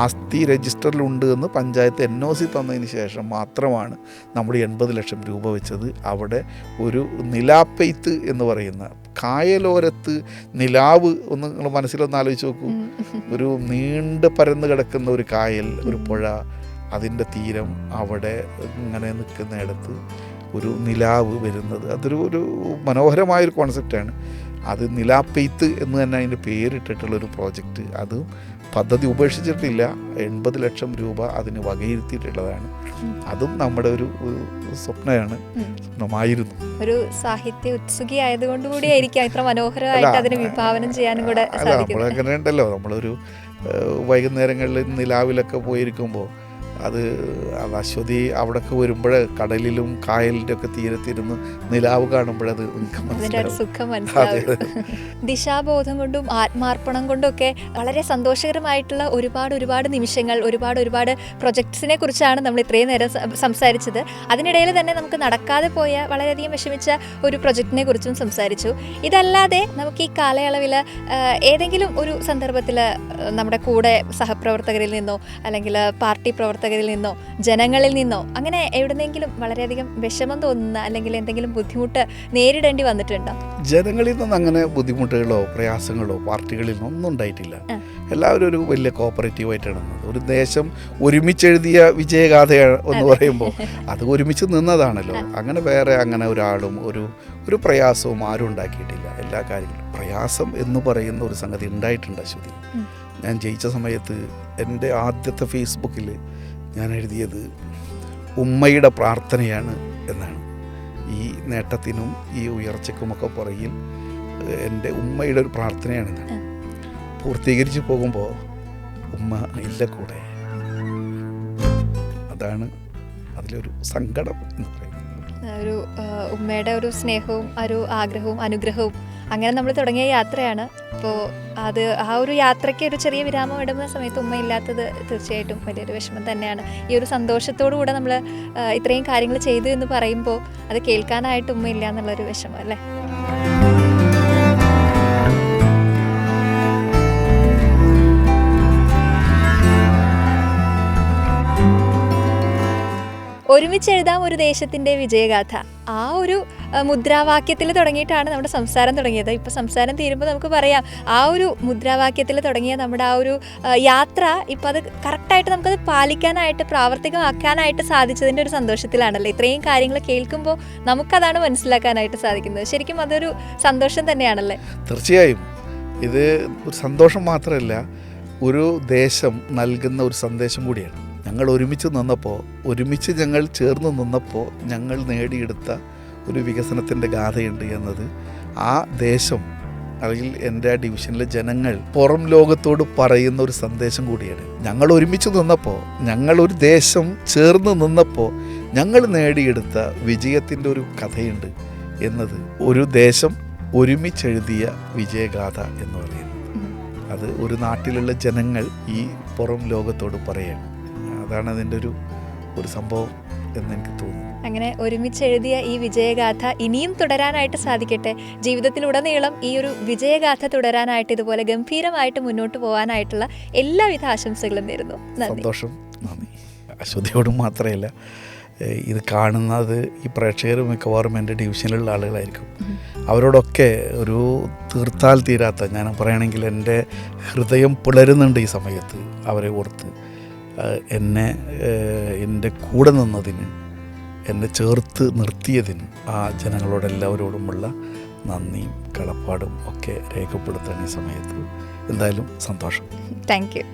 ആസ്തി രജിസ്റ്ററിലുണ്ട് എന്ന് പഞ്ചായത്ത് NOC തന്നതിന് ശേഷം മാത്രമാണ് നമ്മൾ 80 ലക്ഷം രൂപ വെച്ചത്. അവിടെ ഒരു നിലാപ്പെയ്ത്ത് എന്ന് പറയുന്ന കായലോരത്ത് നിലാവ്, ഒന്ന് നിങ്ങൾ മനസ്സിലൊന്ന് ആലോചിച്ച് നോക്കൂ. ഒരു നീണ്ട് പരന്ന് കിടക്കുന്ന ഒരു കായൽ, ഒരു പുഴ, അതിൻ്റെ തീരം, അവിടെ ഇങ്ങനെ നിൽക്കുന്നിടത്ത് ഒരു നിലാവ് വരുന്നത്, അതൊരു മനോഹരമായൊരു കോൺസെപ്റ്റാണ്. അത് നിലാപ്പെയ്ത്ത് എന്ന് തന്നെ അതിൻ്റെ പേരിട്ടിട്ടുള്ളൊരു പ്രോജക്റ്റ്. അത് പദ്ധതി ഉപേക്ഷിച്ചിട്ടില്ല. 80 ലക്ഷം രൂപ അതിന് വകയിരുത്തിയിട്ടുള്ളതാണ്. അതും നമ്മുടെ ഒരു സ്വപ്നമായിരുന്നു. ഒരു സാഹിത്യ ഉത്സുകി ആയതുകൊണ്ട് കൂടിയായിരിക്കാം ഇത്ര മനോഹരമായിട്ട് അതിനെ വിഭാവനം ചെയ്യാനും കൂടെ സാധിക്കും. നമ്മളങ്ങനെ ഉണ്ടല്ലോ, നമ്മളൊരു വൈകുന്നേരങ്ങളിൽ നിലാവിലൊക്കെ പോയിരിക്കുമ്പോൾ അത് അശ്വതി അവിടേക്ക് വരുമ്പോൾ കടലിലും കായലിൻ്റെ ഒക്കെ തീരത്തിരുന്ന് നിലാവ് കാണുമ്പോഴത് അതിൻ്റെ ഒരു സുഖം മനസ്സിലാവും. ദിശാബോധം കൊണ്ടും ആത്മാർപ്പണം കൊണ്ടും ഒക്കെ വളരെ സന്തോഷകരമായിട്ടുള്ള ഒരുപാട് നിമിഷങ്ങൾ, ഒരുപാട് പ്രൊജക്ട്സിനെ കുറിച്ചാണ് നമ്മൾ ഇത്രയും നേരം സംസാരിച്ചത്. അതിനിടയിൽ തന്നെ നമുക്ക് നടക്കാതെ പോയ വളരെയധികം വിഷമിച്ച ഒരു പ്രൊജക്റ്റിനെ കുറിച്ചും സംസാരിച്ചു. ഇതല്ലാതെ നമുക്ക് ഈ കാലയളവിൽ ഏതെങ്കിലും ഒരു സന്ദർഭത്തിൽ നമ്മുടെ കൂടെ സഹപ്രവർത്തകരിൽ നിന്നോ അല്ലെങ്കിൽ പാർട്ടി പ്രവർത്തകരിൽ നിന്നോ ജനങ്ങളിൽ നിന്നോ അങ്ങനെ എവിടുന്നെങ്കിലും വളരെയധികം വിഷമം തോന്നുന്ന അല്ലെങ്കിൽ എന്തെങ്കിലും ബുദ്ധിമുട്ട് നേരിടേണ്ടി വന്നിട്ടുണ്ടോ? ജനങ്ങളിൽ നിന്ന് അങ്ങനെ ബുദ്ധിമുട്ടുകളോ പ്രയാസങ്ങളോ പാർട്ടികളിൽ നിന്നോ ഒന്നും ഉണ്ടായിട്ടില്ല. എല്ലാവരും ഒരു വലിയ കോപ്പറേറ്റീവായിട്ടാണ്. ഒരു ദേശം ഒരുമിച്ചെഴുതിയ വിജയഗാഥയാണ് എന്ന് പറയുമ്പോൾ അത് ഒരുമിച്ച് നിന്നതാണല്ലോ. അങ്ങനെ വേറെ അങ്ങനെ ഒരാളും ഒരു പ്രയാസവും ആരും ഉണ്ടാക്കിയിട്ടില്ല. എല്ലാ കാര്യങ്ങളും പ്രയാസം എന്ന് പറയുന്ന ഒരു സംഗതി ഉണ്ടായിട്ടുണ്ട് അശ്വതി. ഞാൻ ജയിച്ച സമയത്ത് എൻ്റെ ആദ്യത്തെ ഫേസ്ബുക്കിൽ ഞാൻ എഴുതിയത് ഉമ്മയുടെ പ്രാർത്ഥനയാണ് എന്നാണ്. ഈ നേട്ടത്തിനും ഈ ഉയർച്ചയ്ക്കുമൊക്കെ പുറകിൽ എൻ്റെ ഉമ്മയുടെ ഒരു പ്രാർത്ഥനയാണെന്നാണ്. പൂർത്തീകരിച്ച് പോകുമ്പോൾ ഉമ്മ ഇല്ല കൂടെ. അതാണ് അതിലൊരു സങ്കടം എന്ന് പറയുന്നത്. ഒരു ഉമ്മയുടെ ഒരു സ്നേഹവും ഒരു ആഗ്രഹവും അനുഗ്രഹവും അങ്ങനെ നമ്മൾ തുടങ്ങിയ യാത്രയാണ്. അപ്പോൾ അത് ആ ഒരു യാത്രയ്ക്ക് ഒരു ചെറിയ വിരാമം ഇടുന്ന സമയത്ത് ഉമ്മ ഇല്ലാത്തത് തീർച്ചയായിട്ടും വലിയൊരു വിഷമം തന്നെയാണ്. ഈ ഒരു സന്തോഷത്തോടു കൂടെ നമ്മൾ ഇത്രയും കാര്യങ്ങൾ ചെയ്തു എന്ന് പറയുമ്പോൾ അത് കേൾക്കാനായിട്ട് ഉമ്മ ഇല്ല എന്നുള്ളൊരു വിഷമം അല്ലേ? ഒരുമിച്ച് എഴുതാം ഒരു ദേശത്തിൻ്റെ വിജയഗാഥ. ആ ഒരു മുദ്രാവാക്യത്തിൽ തുടങ്ങിയിട്ടാണ് നമ്മുടെ സംസാരം തുടങ്ങിയത്. ഇപ്പോൾ സംസാരം തീരുമ്പോൾ നമുക്ക് പറയാം ആ ഒരു മുദ്രാവാക്യത്തിൽ തുടങ്ങിയ നമ്മുടെ ആ ഒരു യാത്ര ഇപ്പോൾ അത് കറക്റ്റായിട്ട് നമുക്കത് പാലിക്കാനായിട്ട് പ്രാവർത്തികമാക്കാനായിട്ട് സാധിച്ചതിൻ്റെ ഒരു സന്തോഷത്തിലാണല്ലോ. ഇത്രയും കാര്യങ്ങൾ കേൾക്കുമ്പോൾ നമുക്കതാണ് മനസ്സിലാക്കാനായിട്ട് സാധിക്കുന്നത്. ശരിക്കും അതൊരു സന്തോഷം തന്നെയാണല്ലേ? തീർച്ചയായും ഇത് ഒരു സന്തോഷം മാത്രമല്ല, ഒരു ദേശം നൽകുന്ന ഒരു സന്ദേശം കൂടിയാണ്. ഞങ്ങൾ ഒരുമിച്ച് നിന്നപ്പോൾ, ഒരുമിച്ച് ഞങ്ങൾ ചേർന്ന് നിന്നപ്പോൾ ഞങ്ങൾ നേടിയെടുത്ത ഒരു വികസനത്തിൻ്റെ ഗാഥയുണ്ട് എന്നത് ആ ദേശം അല്ലെങ്കിൽ എൻ്റെ ആ ഡിവിഷനിലെ ജനങ്ങൾ പുറം ലോകത്തോട് പറയുന്ന ഒരു സന്ദേശം കൂടിയാണ്. ഞങ്ങൾ ഒരുമിച്ച് നിന്നപ്പോൾ, ഞങ്ങളൊരു ദേശം ചേർന്ന് നിന്നപ്പോൾ ഞങ്ങൾ നേടിയെടുത്ത വിജയത്തിൻ്റെ ഒരു കഥയുണ്ട് എന്നത് ഒരു ദേശം ഒരുമിച്ചെഴുതിയ വിജയഗാഥ എന്ന് പറയുന്നത്. അത് ഒരു നാട്ടിലുള്ള ജനങ്ങൾ ഈ പുറം ലോകത്തോട് പറയാണ്. അതാണ് അതിൻ്റെ ഒരു സംഭവം എന്ന് എനിക്ക് തോന്നുന്നു. അങ്ങനെ ഒരുമിച്ച് എഴുതിയ ഈ വിജയഗാഥ ഇനിയും തുടരാനായിട്ട് സാധിക്കട്ടെ. ജീവിതത്തിലുടനീളം ഈ ഒരു വിജയഗാഥ തുടരാനായിട്ട് ഇതുപോലെ ഗംഭീരമായിട്ട് മുന്നോട്ട് പോകാനായിട്ടുള്ള എല്ലാവിധ ആശംസകളും നേരുന്നു. സന്തോഷം, നന്ദി. അശ്വതിയോടും മാത്രമല്ല, ഇത് കാണുന്നത് ഈ പ്രേക്ഷകർ മിക്കവാറും എൻ്റെ ഡിവിഷനിലുള്ള ആളുകളായിരിക്കും. അവരോടൊക്കെ ഒരു തീർത്താൽ തീരാത്ത, ഞാൻ പറയുകയാണെങ്കിൽ എൻ്റെ ഹൃദയം പിളരുന്നുണ്ട് ഈ സമയത്ത് അവരെ ഓർത്ത്. എൻ്റെ കൂടെ നിന്നതിന്, എന്നെ ചേർത്ത് നിർത്തിയതിന് ആ ജനങ്ങളോടെല്ലാവരോടുമുള്ള നന്ദിയും കടപ്പാടും ഒക്കെ രേഖപ്പെടുത്താൻ ഈ സമയത്ത് എന്തായാലും സന്തോഷം. Thank you.